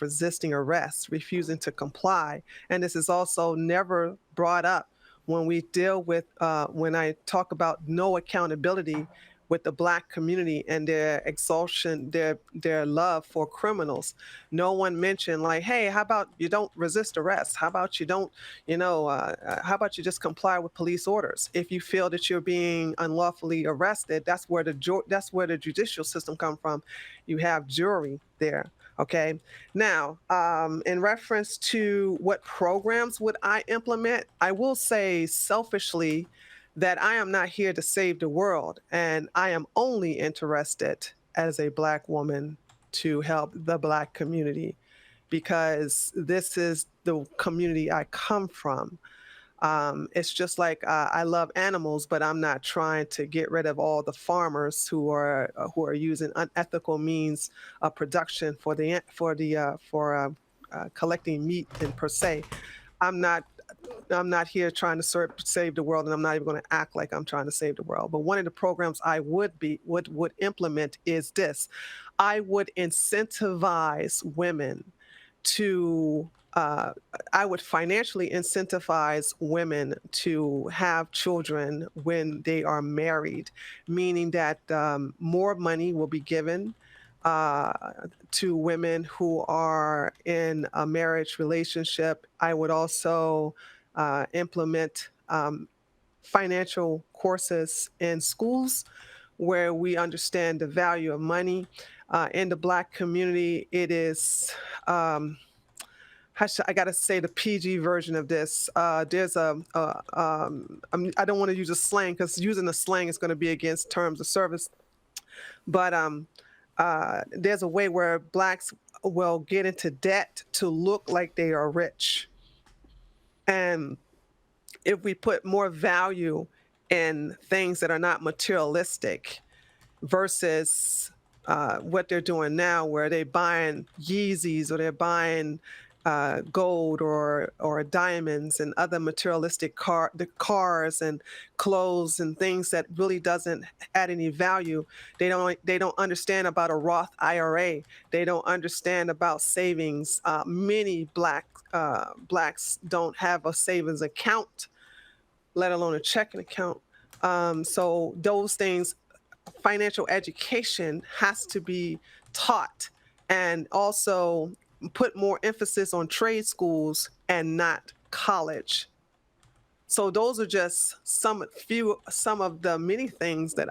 resisting arrest, refusing to comply. And this is also never brought up when we deal with, when I talk about no accountability with the Black community and their exhaustion, their love for criminals. No one mentioned like, hey, how about you don't resist arrest? How about you don't, how about you just comply with police orders? If you feel that you're being unlawfully arrested, that's where the judicial system comes from. You have jury there. Okay. Now, in reference to what programs would I implement, I will say selfishly that I am not here to save the world, and I am only interested as a Black woman to help the Black community because this is the community I come from. It's just like I love animals, but I'm not trying to get rid of all the farmers who are using unethical means of production for collecting meat and per se. I'm not I'm not here trying to save the world, and I'm not even going to act like I'm trying to save the world. But one of the programs I would implement is this: I would incentivize women to. I would financially incentivize women to have children when they are married, meaning that more money will be given uh, to women who are in a marriage relationship. I would also implement financial courses in schools where we understand the value of money. In the Black community, it is. I got to say the PG version of this. There's I don't want to use a slang because using a slang is going to be against terms of service. But there's a way where Blacks will get into debt to look like they are rich. And if we put more value in things that are not materialistic versus what they're doing now, where they're buying Yeezys or they're buying gold or diamonds and other materialistic the cars and clothes and things that really doesn't add any value. They don't understand about a Roth IRA. They don't understand about savings. Many Blacks don't have a savings account, let alone a checking account. So those things, financial education has to be taught, and also put more emphasis on trade schools and not college. So those are just some of the many things that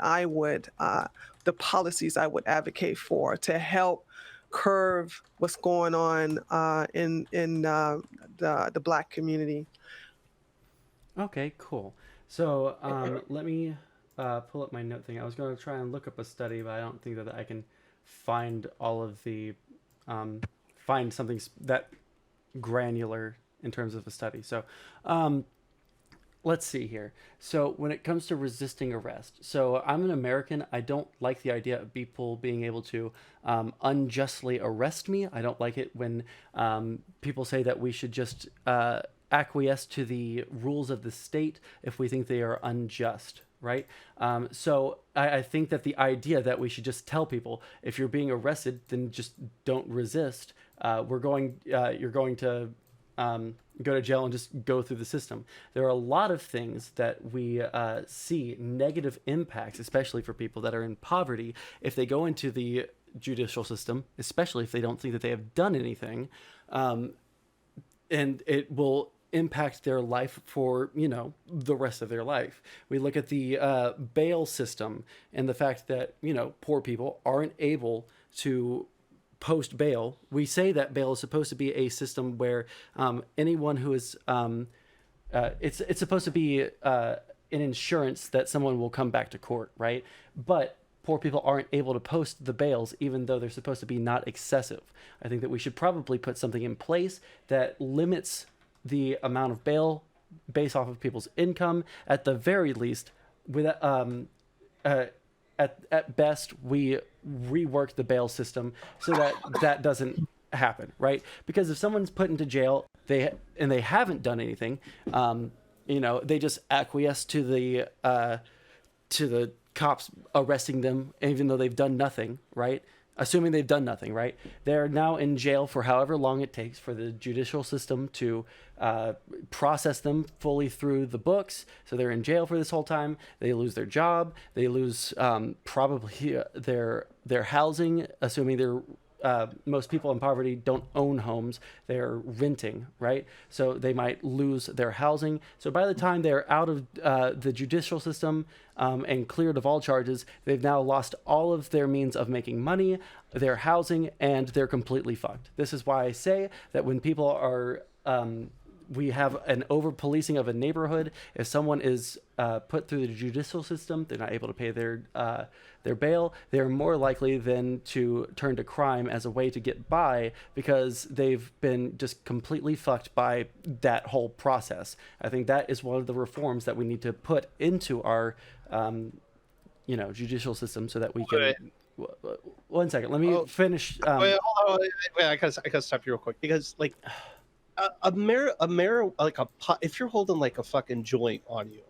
the policies I would advocate for to help curve what's going on in the Black community. Okay, cool. So let me pull up my note thing. I was going to try and look up a study, but I don't think that I can find all of the find something that granular in terms of a study. So let's see here. So when it comes to resisting arrest, so I'm an American. I don't like the idea of people being able to unjustly arrest me. I don't like it when people say that we should just acquiesce to the rules of the state if we think they are unjust, right? So I think that the idea that we should just tell people, if you're being arrested, then just don't resist. You're going to go to jail and just go through the system. There are a lot of things that we see negative impacts, especially for people that are in poverty, if they go into the judicial system, especially if they don't think that they have done anything, and it will impact their life for the rest of their life. We look at the bail system and the fact that poor people aren't able to post bail. We say that bail is supposed to be a system where anyone who is it's supposed to be an insurance that someone will come back to court, right? But poor people aren't able to post the bails, even though they're supposed to be not excessive. I think that we should probably put something in place that limits the amount of bail based off of people's income. At the very least, with at best, we rework the bail system so that that doesn't happen, right? Because if someone's put into jail, they haven't done anything, they just acquiesce to the cops arresting them, even though they've done nothing, right? Assuming they've done nothing, right? They're now in jail for however long it takes for the judicial system to process them fully through the books. So they're in jail for this whole time. They lose their job. They lose probably their housing, assuming they're most people in poverty don't own homes. They're renting, right? So they might lose their housing. So by the time they're out of the judicial system and cleared of all charges, they've now lost all of their means of making money, their housing, and they're completely fucked. This is why I say that when people are we have an over policing of a neighborhood. If someone is put through the judicial system, they're not able to pay their bail, they're more likely then to turn to crime as a way to get by because they've been just completely fucked by that whole process. I think that is one of the reforms that we need to put into our judicial system so that we can. One second, let me finish. Wait, hold on, wait, I gotta stop you real quick because like if you're holding like a fucking joint on you,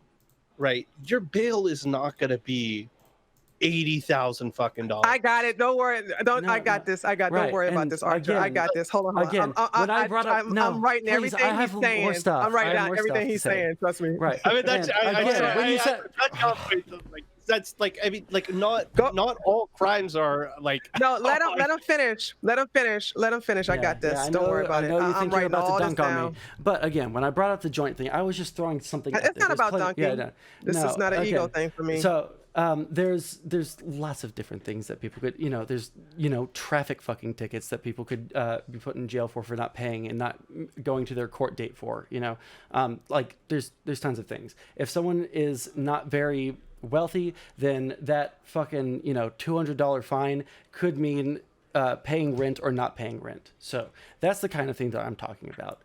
right? Your bail is not gonna be $80,000 fucking dollars. I got it. Don't worry. I got this. Right. Don't worry about this, Archer. I got this. Hold on. Again, I'm writing everything he's saying. I'm writing down everything he's saying. Trust me. Right. I mean, that's like, I mean, like not all crimes are like. No, let him finish. Let him finish. I got this. Don't worry about it. I'm writing all this down. But again, when I brought up the joint thing, I was just throwing something. It's not about dunking. Yeah, this is not an ego thing for me. So. There's lots of different things that people could, there's, traffic fucking tickets that people could be put in jail for not paying and not going to their court date for, like there's tons of things. If someone is not very wealthy, then that fucking, $200 fine could mean paying rent or not paying rent. So that's the kind of thing that I'm talking about.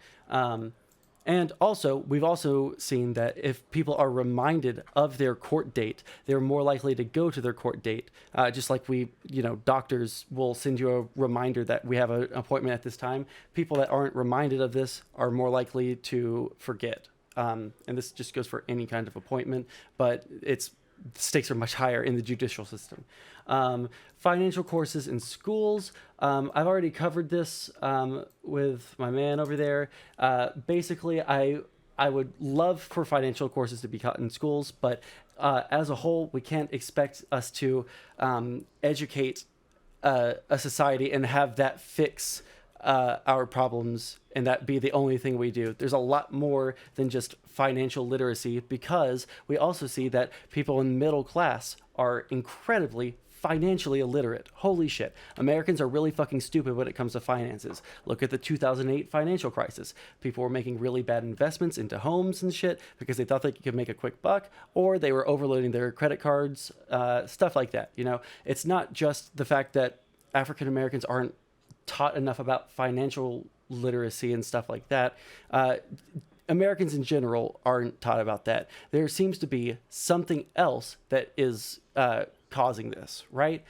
And also, we've also seen that if people are reminded of their court date, they're more likely to go to their court date. Just like doctors will send you a reminder that we have an appointment at this time. People that aren't reminded of this are more likely to forget. And this just goes for any kind of appointment, but the stakes are much higher in the judicial system. Financial courses in schools. I've already covered this with my man over there. Basically, I would love for financial courses to be taught in schools, but as a whole, we can't expect us to educate a society and have that fix our problems and that be the only thing we do. There's a lot more than just financial literacy because we also see that people in middle class are incredibly financially illiterate. Holy shit. Americans are really fucking stupid when it comes to finances. Look at the 2008 financial crisis. People were making really bad investments into homes and shit because they thought they could make a quick buck, or they were overloading their credit cards, stuff like that. It's not just the fact that African Americans aren't taught enough about financial literacy and stuff like that. Americans in general aren't taught about that. There seems to be something else that is causing this, right?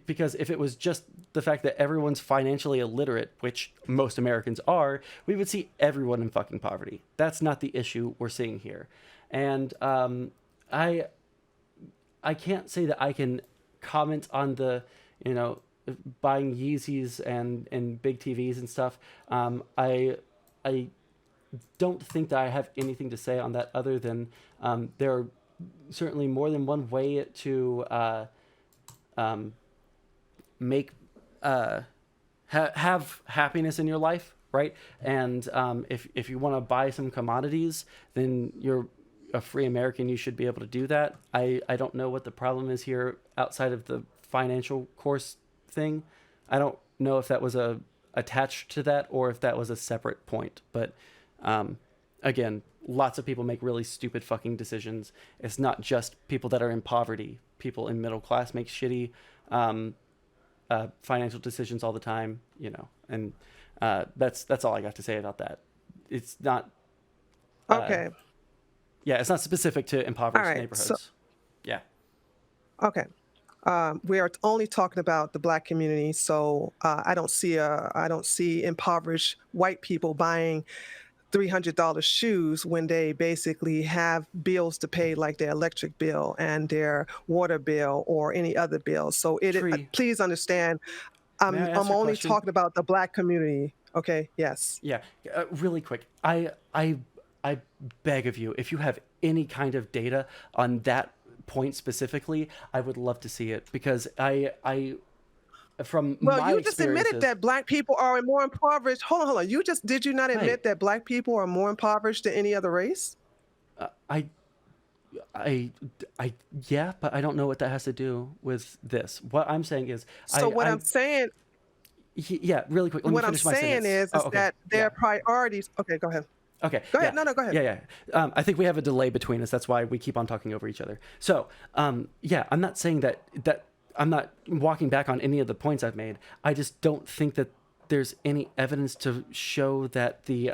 Because if it was just the fact that everyone's financially illiterate, which most Americans are, we would see everyone in fucking poverty. That's not the issue we're seeing here. And I can't say that I can comment on the, buying Yeezys and big TVs and stuff. I don't think that I have anything to say on that other than there are certainly more than one way to make have happiness in your life, right? And if you want to buy some commodities, then you're a free American. You should be able to do that. I don't know what the problem is here outside of the financial course thing. I don't know if that was attached to that or if that was a separate point, but again, lots of people make really stupid fucking decisions. It's not just people that are in poverty. People in middle class make shitty financial decisions all the time, and that's all I got to say about that. It's not okay. Yeah, it's not specific to impoverished neighborhoods. Yeah. Okay. We are only talking about the Black community, so I don't see impoverished white people buying $300 shoes when they basically have bills to pay, like their electric bill and their water bill or any other bill. So please understand, I'm only talking about the Black community. Okay. Yes. Yeah. Really quick. I beg of you, if you have any kind of data on that point specifically, I would love to see it, because from my you just admitted that Black people are more impoverished. Hold on. Did you not admit that Black people are more impoverished than any other race? Yeah, but I don't know what that has to do with this. What I'm saying is, I'm saying, yeah, really quick. What I'm saying is that their priorities. Okay, go ahead. Okay. Go ahead. Yeah. No, go ahead. Yeah. I think we have a delay between us. That's why we keep on talking over each other. So, yeah, I'm not saying that I'm not walking back on any of the points I've made. I just don't think that there's any evidence to show that the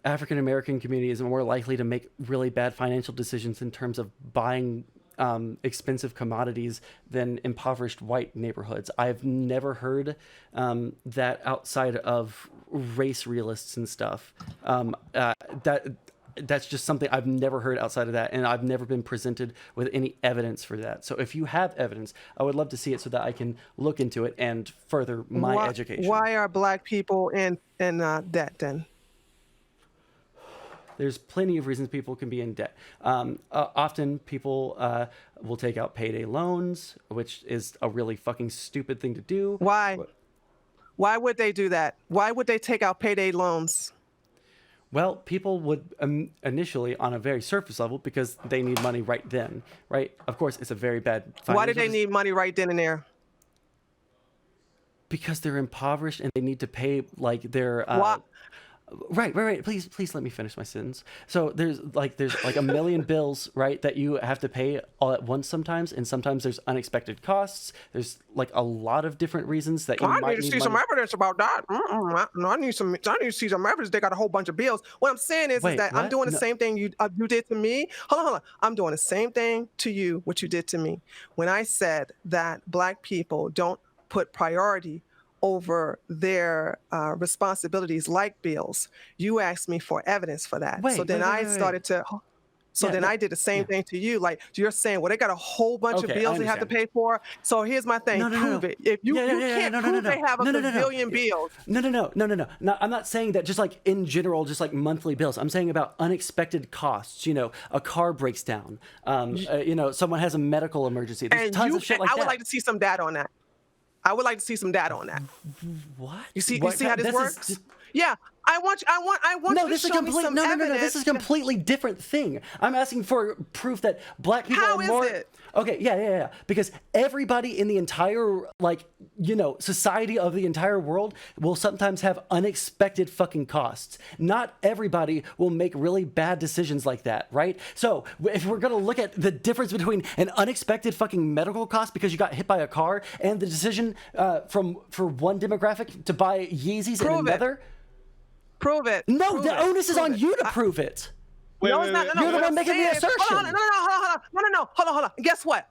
African American community is more likely to make really bad financial decisions in terms of buying expensive commodities than impoverished white neighborhoods. I've never heard that outside of race realists and stuff. That's just something I've never heard outside of that, and I've never been presented with any evidence for that. So if you have evidence, I would love to see it so that I can look into it and further my education. Why are Black people in debt then? There's plenty of reasons people can be in debt. Often people will take out payday loans, which is a really fucking stupid thing to do. Why? Why would they do that? Why would they take out payday loans? Well, people would initially, on a very surface level, because they need money right then, right? Of course, it's a very bad financial Why do they need money right then and there? Because they're impoverished and they need to pay like their Right. Please let me finish my sentence. So there's like a million bills, right, that you have to pay all at once sometimes, and sometimes there's unexpected costs. There's like a lot of different reasons that you might need I need to see some evidence about that. No, I need to see some evidence. They got a whole bunch of bills. What I'm saying is that I'm doing the same thing you did to me. Hold on. I'm doing the same thing to you, what you did to me. When I said that Black people don't put priority over their responsibilities like bills, you asked me for evidence for that. I did the same thing to you. Like you're saying, well, they got a whole bunch of bills they have to pay for. So here's my thing: prove it. If you can't prove they have a bazillion bills. No. I'm not saying that just like in general, just like monthly bills. I'm saying about unexpected costs. You know, a car breaks down. Someone has a medical emergency. There's tons of shit like that. I would like to see some data on that. I would like to see some data on that. What? You see how this works? Yeah. I want you to show me some evidence. No. This is a completely different thing. I'm asking for proof that Black people How are more. Is it? Okay, yeah. Because everybody in the entire, society of the entire world will sometimes have unexpected fucking costs. Not everybody will make really bad decisions like that, right? So if we're gonna look at the difference between an unexpected fucking medical cost because you got hit by a car and the decision for one demographic to buy Yeezys and another. Prove it. No, the onus is on you to prove it. No, it's not. You're the one making the assertion. Hold on. Guess what?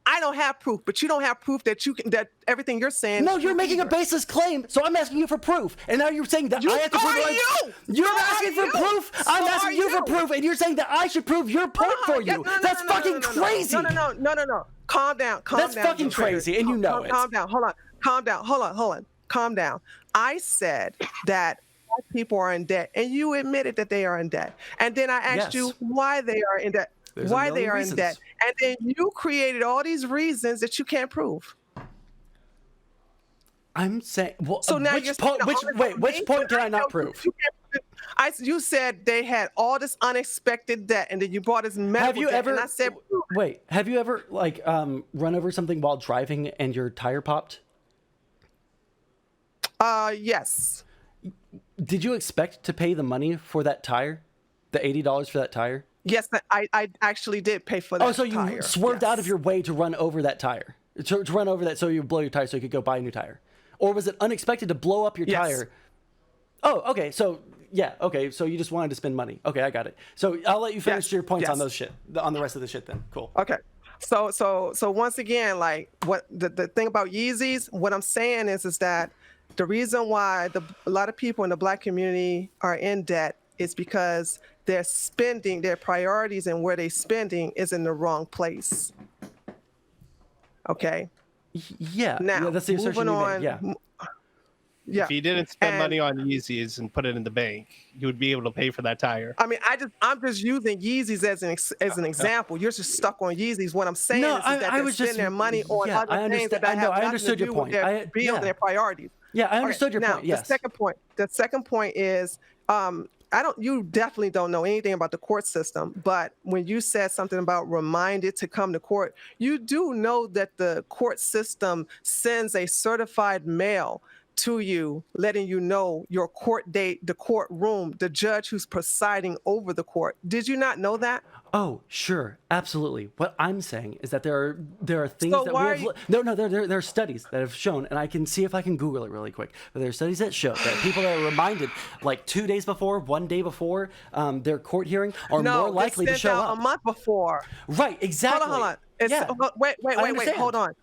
I don't have proof, but you don't have proof that everything you're saying. No, you're making a baseless claim, so I'm asking you for proof, and now you're saying that I have to prove. You're asking for proof. I'm asking you for proof, and you're saying that I should prove your point for you. That's fucking crazy. No. Calm down. That's fucking crazy, and you know it. Calm down. Hold on. Calm down. I said that people are in debt, and you admitted that they are in debt, and then I asked you why they are in debt. In debt, and then you created all these reasons that you can't prove. I'm saying, well, so now which point did I not prove? You said they had all this unexpected debt, and then you brought this medical debt, and I said, wait, have you ever run over something while driving and your tire popped? Yes. Did you expect to pay the money for that tire? The $80 for that tire? Yes, I actually did pay for that tire. Oh, so you swerved out of your way to run over that tire? To run over that so you blow your tire so you could go buy a new tire? Or was it unexpected to blow up your tire? Oh, okay. So, yeah. Okay. So you just wanted to spend money. Okay, I got it. So I'll let you finish your points on the rest of the shit then. Cool. Okay. So once again, like what the thing about Yeezys, what I'm saying is that the reason why a lot of people in the Black community are in debt is because they're spending their priorities and where they're spending is in the wrong place. Okay. Yeah. Now, that's the assertion you made. Yeah. Yeah. If you didn't spend money on Yeezys and put it in the bank, you would be able to pay for that tire. I mean, I'm just using Yeezys as an example. You're just stuck on Yeezys. What I'm saying is that they spend their money on other things that have nothing to do with their bills, their priorities. Yeah, I understood your point. Yes. The second point is, you definitely don't know anything about the court system, but when you said something about reminded to come to court, you do know that the court system sends a certified mail to you, letting you know your court date, the courtroom, the judge who's presiding over the court. Did you not know that? Oh, sure, absolutely. What I'm saying is that there are things So that we why are have. you, No, there are studies that have shown, and I can see if I can Google it really quick. But there are studies that show that people that are reminded like 2 days before, 1 day before their court hearing are more no, they likely to sent show out up. a month before. Right, exactly. Hold on. It's Yeah, I wait. Hold understand. on.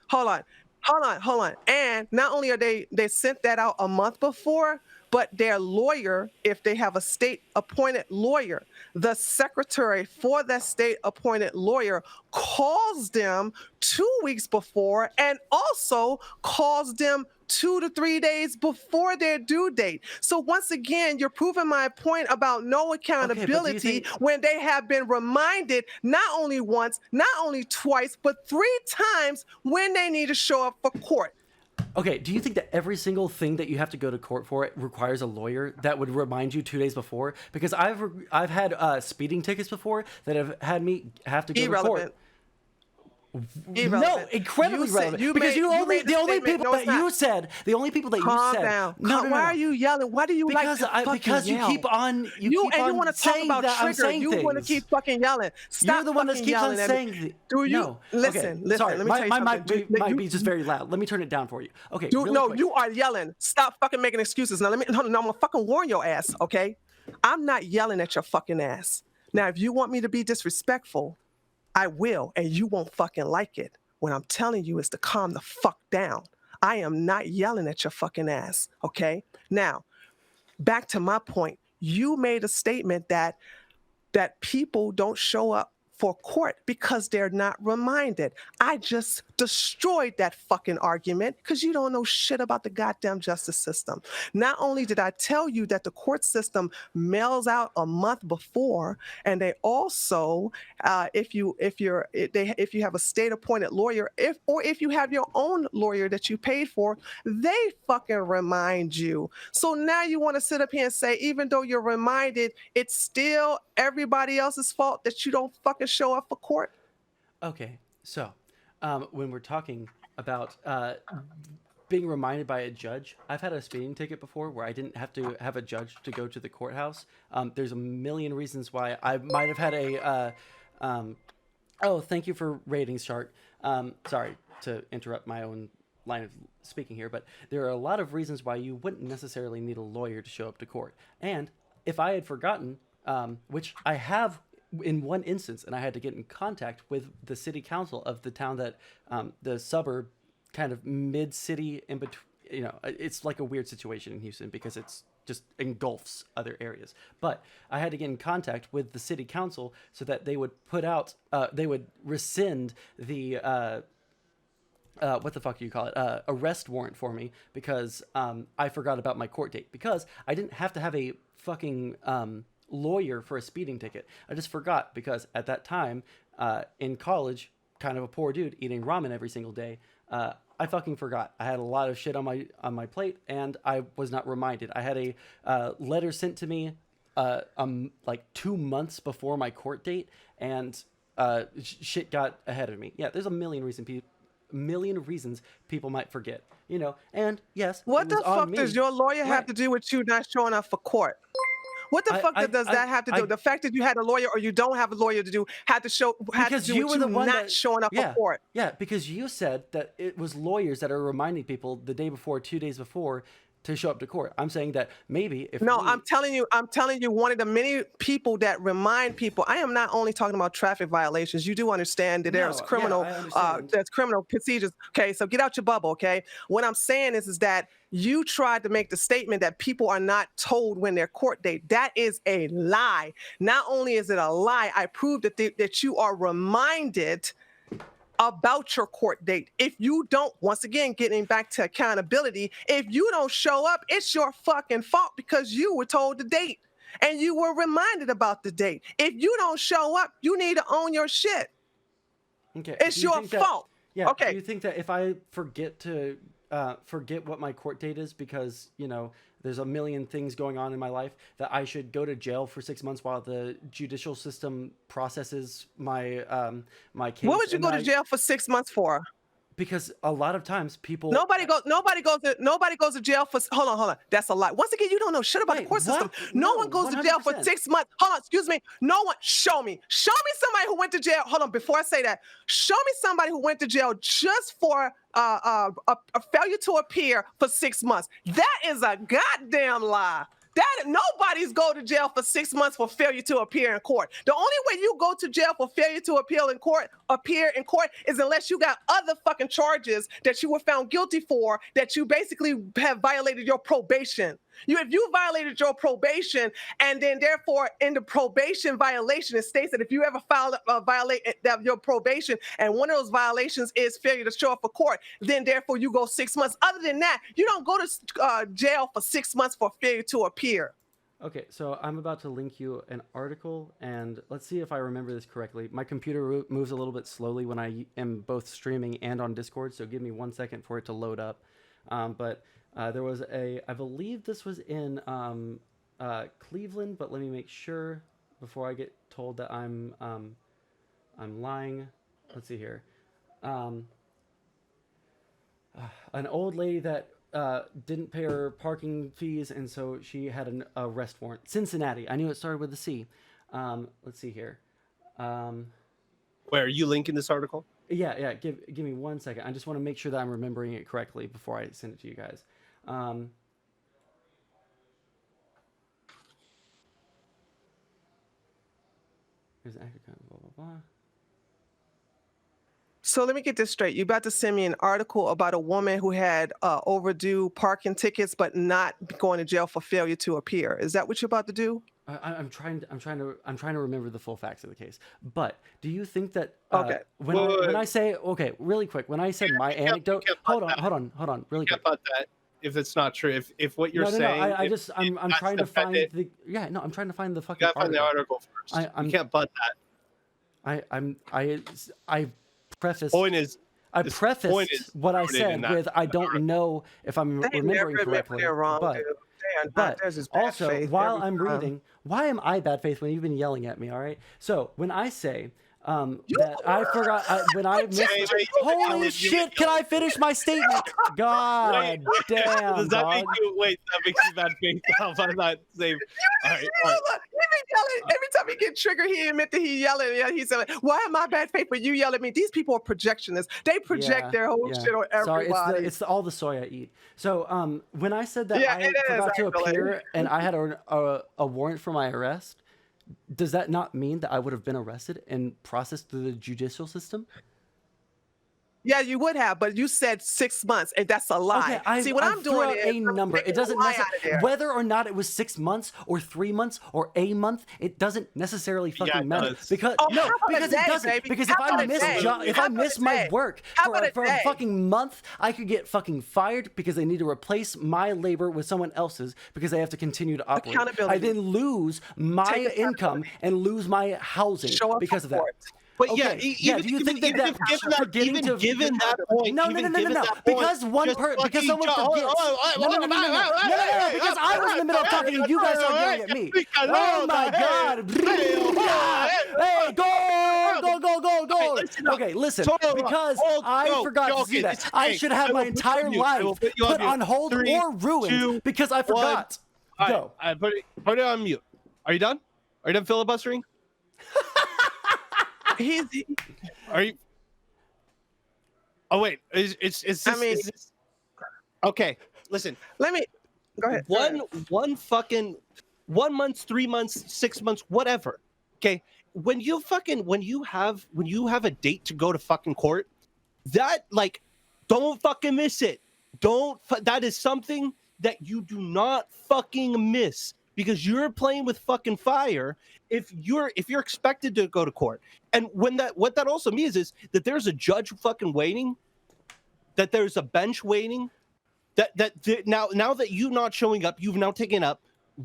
Hold on. And not only are they sent that out a month before, but their lawyer, if they have a state appointed lawyer, the secretary for that state appointed lawyer calls them 2 weeks before and also calls them 2 to 3 days before their due date. So once again, you're proving my point about no Okay, but do you accountability think? when they have been reminded not only once, not only twice, but 3 times when they need to show up for court. Okay, do you think that every single thing that you have to go to court for it requires a lawyer that would remind you 2 days before? Because I've had speeding tickets before that have had me have to go to Irrelevant. court. No, Irrelevant. incredibly You said relevant. you Because made you made the only statement. people No, that it's not. you said, the only people that you Calm said. down. No, Why are you yelling? Why do you like because to fucking because you yell? keep on you You keep and you on want to talk saying about that I'm trigger. saying You want to things. keep fucking yelling. You're Stop the one that fucking keeps on yelling at saying me. Do you no. listen? Okay, Listen. sorry. Let me tell you My something. might be just very loud. Let me turn it down for you. Okay, Do really no, quick. you are yelling. Stop fucking making excuses. Now let me no, I'm gonna fucking warn your ass, okay? I'm not yelling at your fucking ass. Now, if you want me to be disrespectful, I will, and you won't fucking like it. What I'm telling you is to calm the fuck down. I am not yelling at your fucking ass, okay? Now, back to my point. You made a statement that people don't show up for court because they're not reminded. I just destroyed that fucking argument because you don't know shit about the goddamn justice system. Not only did I tell you that the court system mails out a month before, and they also, if you have a state appointed lawyer, if you have your own lawyer that you paid for, they fucking remind you. So now you want to sit up here and say, even though you're reminded, it's still everybody else's fault that you don't fucking show up for court? Okay, so when we're talking about being reminded by a judge, I've had a speeding ticket before where I didn't have to have a judge to go to the courthouse. There's a million reasons why I might have had a. Oh, thank you for ratings chart. Sorry to interrupt my own line of speaking here, but there are a lot of reasons why you wouldn't necessarily need a lawyer to show up to court. And if I had forgotten, which I have in one instance, and I had to get in contact with the city council of the town that the suburb, kind of mid-city in between. You know, it's like a weird situation in Houston because it's just engulfs other areas. But I had to get in contact with the city council so that they would put out, they would rescind the what the fuck do you call it? Arrest warrant for me because I forgot about my court date because I didn't have to have a fucking lawyer for a speeding ticket. I just forgot because at that time in college, kind of a poor dude eating ramen every single day. I fucking forgot. I had a lot of shit on my plate, and I was not reminded. I had a letter sent to me like 2 months before my court date, and shit got ahead of me. Yeah, there's a million reasons people might forget. You know, and yes, What it the was on fuck me. does your lawyer have Right. to do with you not showing up for court? What the fuck does that have to do? The fact that you had a lawyer or you don't have a lawyer to do had to do Because you with were the you one not that showing up for court. Yeah, because you said that it was lawyers that are reminding people the day before, 2 days before, to show up to court. I'm saying that maybe if No, we, I'm telling you, one of the many people that remind people. I am not only talking about traffic violations. You do understand that there's No, criminal, yeah, I understand. there's criminal procedures. Okay, so get out your bubble. Okay, what I'm saying is that you tried to make the statement that people are not told when their court date. That is a lie. Not only is it a lie, I proved that you are reminded about your court date. If you don't, once again, getting back to accountability, if you don't show up, it's your fucking fault because you were told the date and you were reminded about the date. If you don't show up, you need to own your shit. Okay, It's do you your think that- fault. Yeah. Okay. Do you think that if I forget what my court date is because there's a million things going on in my life, that I should go to jail for 6 months while the judicial system processes my my case? What would you and go then to jail for 6 months for? because a lot of times people. Nobody goes to jail for. Hold on. That's a lie. Once again, you don't know shit about the Wait, court system. what? No No, one goes to jail for 100%. 6 months. Hold on, excuse me. No one. Show me somebody who went to jail. Hold on, before I say that, show me somebody who went to jail just for a failure to appear for 6 months. That is a goddamn lie. That nobody's go to jail for 6 months for failure to appear in court. The only way you go to jail for failure to appear in court is unless you got other fucking charges that you were found guilty for, that you basically have violated your probation. If you violated your probation, and then therefore in the probation violation, it states that if you ever violate your probation, and one of those violations is failure to show up for court, then therefore you go 6 months. Other than that, you don't go to jail for 6 months for failure to appear. Okay, so I'm about to link you an article, and let's see if I remember this correctly. My computer moves a little bit slowly when I am both streaming and on Discord, so give me 1 second for it to load up. There was I believe this was in Cleveland, but let me make sure before I get told that I'm lying. Let's see here. An old lady that didn't pay her parking fees, and so she had an arrest warrant. Cincinnati. I knew it started with a C. Let's see here. Where are you linking this article? Yeah. Give me 1 second. I just want to make sure that I'm remembering it correctly before I send it to you guys. Here's blah blah blah. So let me get this straight. You're about to send me an article about a woman who had overdue parking tickets, but not going to jail for failure to appear. Is that what you're about to do? I'm trying to remember the full facts of the case. But do you think that Okay. when I say, okay, really quick, when I said my anecdote, hold on, really quick. About that if it's not true. If what you're saying, I'm trying to find the I'm trying to find the fucking. You gotta find the article first. You can't butt that. I prefaced. I prefaced what I said with I don't know if I'm remembering correctly. But also, while I'm reading, why am I bad faith when you've been yelling at me? All right. So when I say that I forgot when I missed. Holy shit! Can I finish my statement? God damn! Does that make you wait? That makes you bad faith. I'm not saying. All right. Every time he get triggered, he admit that he yelling. He said, "Why am I bad faith when you yell at me?" These people are projectionists. They project their whole shit on everybody. Sorry, it's all the soy I eat. So when I said that I forgot to appear and I had a warrant for my arrest. Does that not mean that I would have been arrested and processed through the judicial system? Yeah, you would have, but you said 6 months, and that's a lie. Okay, See, what I'm doing is a number. It doesn't matter whether or not it was 6 months or 3 months or a month. It doesn't necessarily fucking matter because because it doesn't. Baby. Because if I miss my work for a fucking month, I could get fucking fired because they need to replace my labor with someone else's because they have to continue to operate. I then lose my income and lose my housing because of that. But do you think that given that point? No. Because someone forgets. No. Because I was in the middle of talking and you guys are yelling at me. Oh my god! Hey, go! Okay, listen. Because I forgot to do that. I should have my entire life put on hold or ruined because I forgot. Go. Put it on mute. Are you done? Are you done filibustering? Are you? Oh wait, okay. Listen. Let me go ahead. One fucking 1 month, 3 months, 6 months, whatever. Okay. When you have a date to go to fucking court, that don't fucking miss it. That is something that you do not fucking miss. Because you're playing with fucking fire if you're expected to go to court. And what that also means is that there's a judge fucking waiting, that there's a bench waiting, now that you not showing up, you've now taken up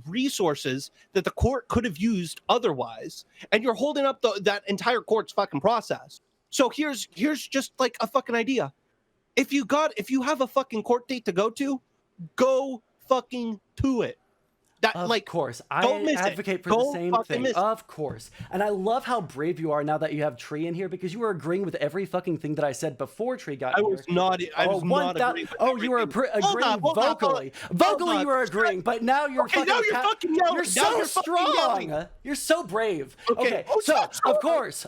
resources that the court could have used otherwise, and you're holding up that entire court's fucking process. So here's just like a fucking idea. If you have a fucking court date to go to, go fucking to it. That Of like, course, don't I miss advocate it. for the Don't same fucking thing. miss it. Of course, and I love how brave you are now that you have Tree in here because you were agreeing with every fucking thing that I said before Tree got I here. was not. I was not agreeing with Oh, you were everything. agreeing vocally. Vocally, you were agreeing, but now you're Okay, fucking. now you're fucking yelling. You're Now so you're fucking yelling. strong. You're so brave. Okay. Okay, Oh, so shut of up. course,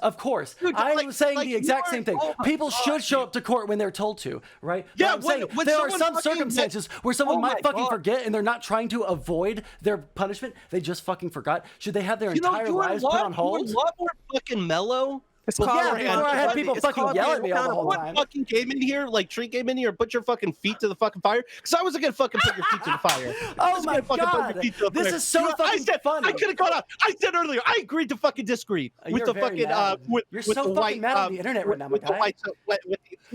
Dude, I like- was saying like the exact you are- same thing. oh my People God, should show dude. up to court when they're told to, right? But Yeah, I'm saying when there are someone some fucking circumstances where someone Oh might my fucking God. forget and they're not trying to avoid their punishment. They just fucking forgot. Should they have their entire you were a lives put on hold? You were a lot more fucking mellow. It's Yeah, called before I had people it's fucking called yell being at me all the whole accountable. time. Fucking came in here, like Tree came in here and put your fucking feet to the fucking fire. Because I wasn't gonna fucking put your feet to the fire. I Oh was my gonna fucking put your God. feet to the This fire. is so You know, I fucking said, funny. I could have gone out. I said earlier, I agreed to fucking disagree with You're the very fucking mad. with You're with so the fucking white mad on the internet right now, my with the guy. white.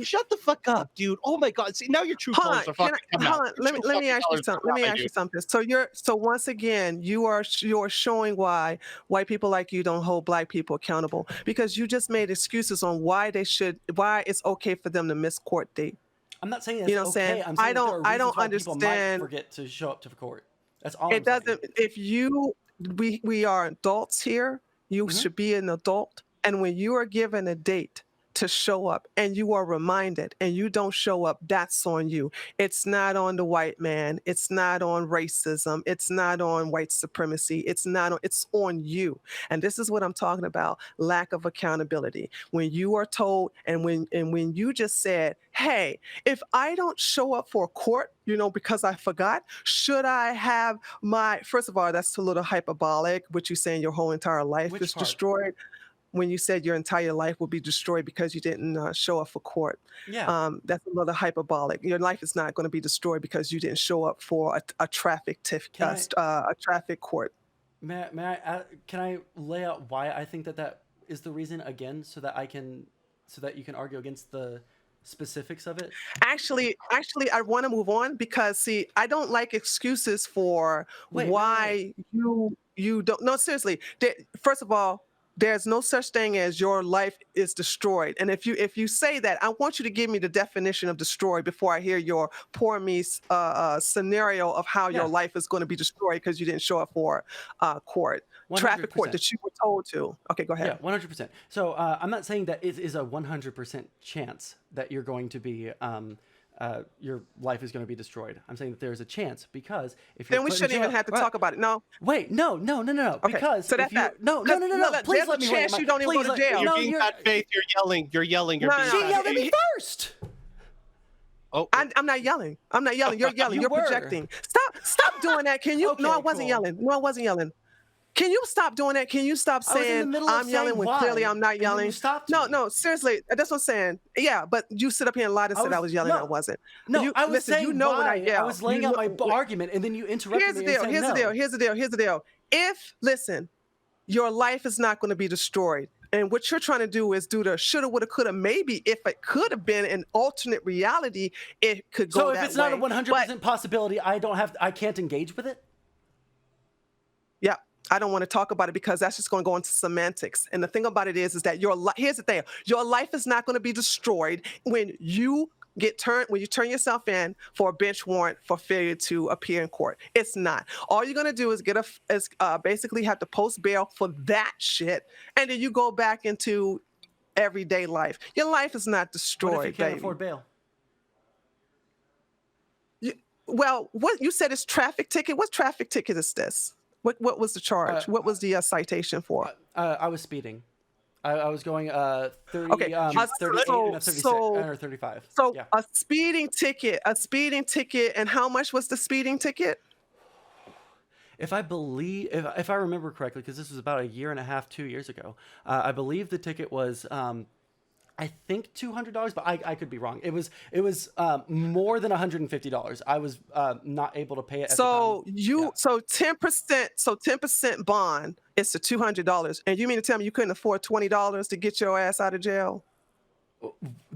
Shut the fuck up, dude. Oh my God. See, now your true Hold on, colors are fucking coming hold out. on. Your Let me true let me fucking ask you colors are something. Let me coming out, ask you dude. something. So once again you're showing why white people like you don't hold black people accountable because you just made excuses on why it's okay for them to miss court date. I'm not saying it's You know what I'm okay. saying? I'm saying that there are I reasons don't why people might understand. forget to show up to court. That's all It I'm saying. doesn't. If we are adults here, you Mhm. should be an adult, and when you are given a date to show up and you are reminded and you don't show up, that's on you. It's not on the white man. It's not on racism. It's not on white supremacy. It's on you. And this is what I'm talking about, lack of accountability. When you are told and when you just said, hey, if I don't show up for court, because I forgot, should I have first of all, that's a little hyperbolic, what you saying your whole entire life Which is part? destroyed. When you said your entire life will be destroyed because you didn't show up for court. Yeah. That's a little hyperbolic. Your life is not going to be destroyed because you didn't show up for a traffic a traffic court. Can I lay out why I think that is the reason again, so that you can argue against the specifics of it? Actually, I want to move on because see, I don't like excuses for why you don't. No, seriously. First of all, there's no such thing as your life is destroyed. And if you say that, I want you to give me the definition of destroyed before I hear your poor me scenario of how your life is going to be destroyed because you didn't show up for court, 100%. traffic court that you were told to. Okay, go ahead. Yeah, 100%. So I'm not saying that it is a 100% chance that you're going to be your life is going to be destroyed. I'm saying that there is a chance because if you're then we shouldn't even have to talk about it. No. Wait, no. Okay, Because so that's that. No. Please There's let a me chance wait. you don't even go to jail. You're No, being bad faith. You're yelling. You're No, being no, She no. yelled at me first. Oh, I'm not yelling. You're yelling. You You're were. projecting. Stop doing that. Can you? Okay, No, I wasn't cool. yelling. No, I wasn't yelling. Can you stop doing that? Can you stop I was in the saying middle of I'm yelling saying when why, clearly I'm not and then you yelling? stopped No, me. no, seriously. That's what I'm saying. Yeah, but you sit up here and lied and said I was yelling. I wasn't. No, I was listen, saying when I why. yell. I was laying out my argument, and then you interrupted Here's the me deal. and Here's said the deal. no. Here's the deal. Listen, your life is not going to be destroyed. And what you're trying to do is do the shoulda, woulda, coulda, maybe. If it could have been an alternate reality, it could go So that way. if it's not a 100% possibility, I can't engage with it? Yeah, I don't want to talk about it because that's just going to go into semantics. And the thing about it is that here's the thing: your life is not going to be destroyed when you turn yourself in for a bench warrant for failure to appear in court. It's not. All you're going to do is basically have to post bail for that shit, and then you go back into everyday life. Your life is not destroyed. What if you can't baby. afford bail? Well, what you said is traffic ticket. What traffic ticket is this? What was the charge? What was the citation for? I was speeding. I was going 30, Okay, 38 and a 36 or 35. So yeah. a speeding ticket, and how much was the speeding ticket? If I remember correctly, because this was about a year and a half, 2 years ago, I believe the ticket was, I think $200, but I could be wrong. It was more than $150. I was not able to pay it. So 10% bond is to $200, and you mean to tell me you couldn't afford $20 to get your ass out of jail?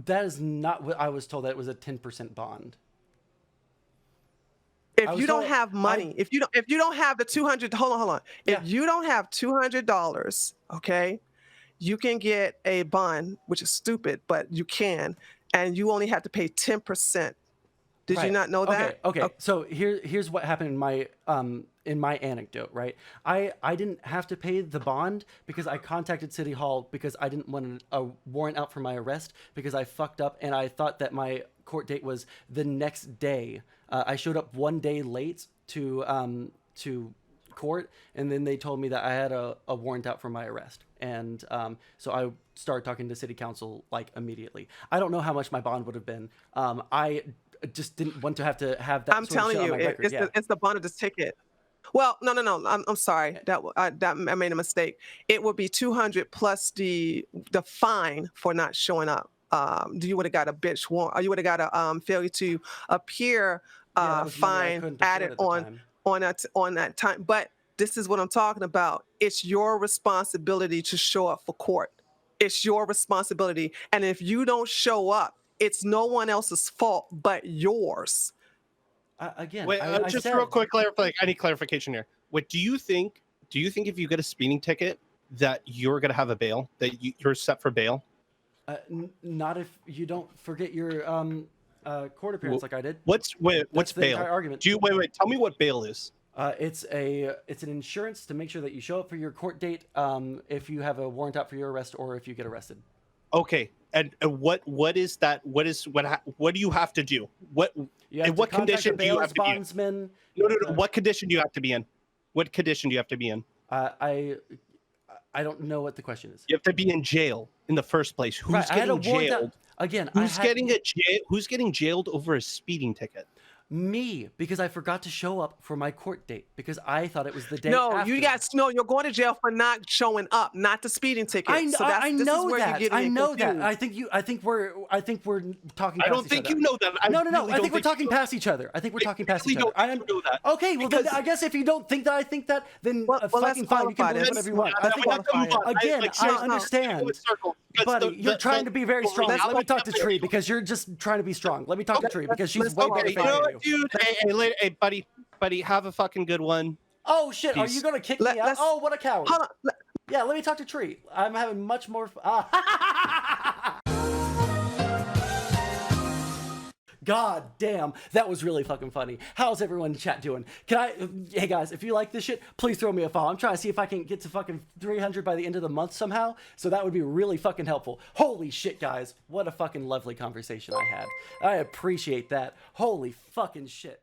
That is not what I was told. That it was a 10% bond. If you don't have money, if you don't have the 200, hold on. If you don't have $200, okay, you can get a bond, which is stupid, but you can, and you only have to pay 10%. Did you not know that? Okay. So here's what happened in my in my anecdote, right? I didn't have to pay the bond because I contacted City Hall because I didn't want a warrant out for my arrest because I fucked up and I thought that my court date was the next day. I showed up one day late to court, and then they told me that I had a warrant out for my arrest, and so I started talking to City Council like immediately. I don't know how much my bond would have been. I just didn't want to have that. I'm sort of telling shit on you, my record. it's the bond of this ticket. Well, no. I'm sorry. I made a mistake. It would be 200 plus the fine for not showing up. You would have got a bitch warrant, or you would have got a failure to appear That was money I fine couldn't afford added at the time. on that time. But this is what I'm talking about. It's your responsibility to show up for court. It's your responsibility, and if you don't show up, it's no one else's fault but yours. Again, Wait, I just said, real quick, I need clarification here. What do you think? Do you think if you get a speeding ticket that you're gonna have a bail, that you're set for bail? not if you don't forget your court appearance like I did. What's That's the bail? entire argument. Do you wait? Tell me what bail is. It's an insurance to make sure that you show up for your court date if you have a warrant out for your arrest or if you get arrested. Okay, and what is that? What do you have to do? You have in to what contact condition a do you bail have to be in? bondsman. No. What condition do you have to be in? What condition do you have to be in? I don't know what the question is. You have to be in jail in the first place. Who's Right, I had a getting warrant jailed? out. Again, Who's getting jailed over a speeding ticket? Me, because I forgot to show up for my court date because I thought it was the day No, after. you're going to jail for not showing up, not the speeding ticket. I This know is where that. you're getting I know that. confused. I think we're talking. I Past don't think each other. you know that. No. Really I think we're don't talking you past each other. I think we're talking past really each other. don't know that. Okay, well then Because- I guess if you don't think that I think that, then Well, let's fucking fine. You can qualify believe this. whatever you want. Yeah, I think we have to move on. again, Like, I seriously, understand. go in circles, because Buddy, you're trying to be very strong. Let me talk to Tree because you're just trying to be strong. Let me talk to Tree because she's way better Okay, you know than what, you. dude? Hey, buddy, have a fucking good one. Oh shit! Are Peace. you gonna kick me out? Let's- Oh, what a coward! Hold on. Yeah, let me talk to Tree. I'm having much more. God damn, that was really fucking funny. How's everyone in chat doing? Hey guys, if you like this shit, please throw me a follow. I'm trying to see if I can get to fucking 300 by the end of the month somehow. So that would be really fucking helpful. Holy shit, guys. What a fucking lovely conversation I had. I appreciate that. Holy fucking shit.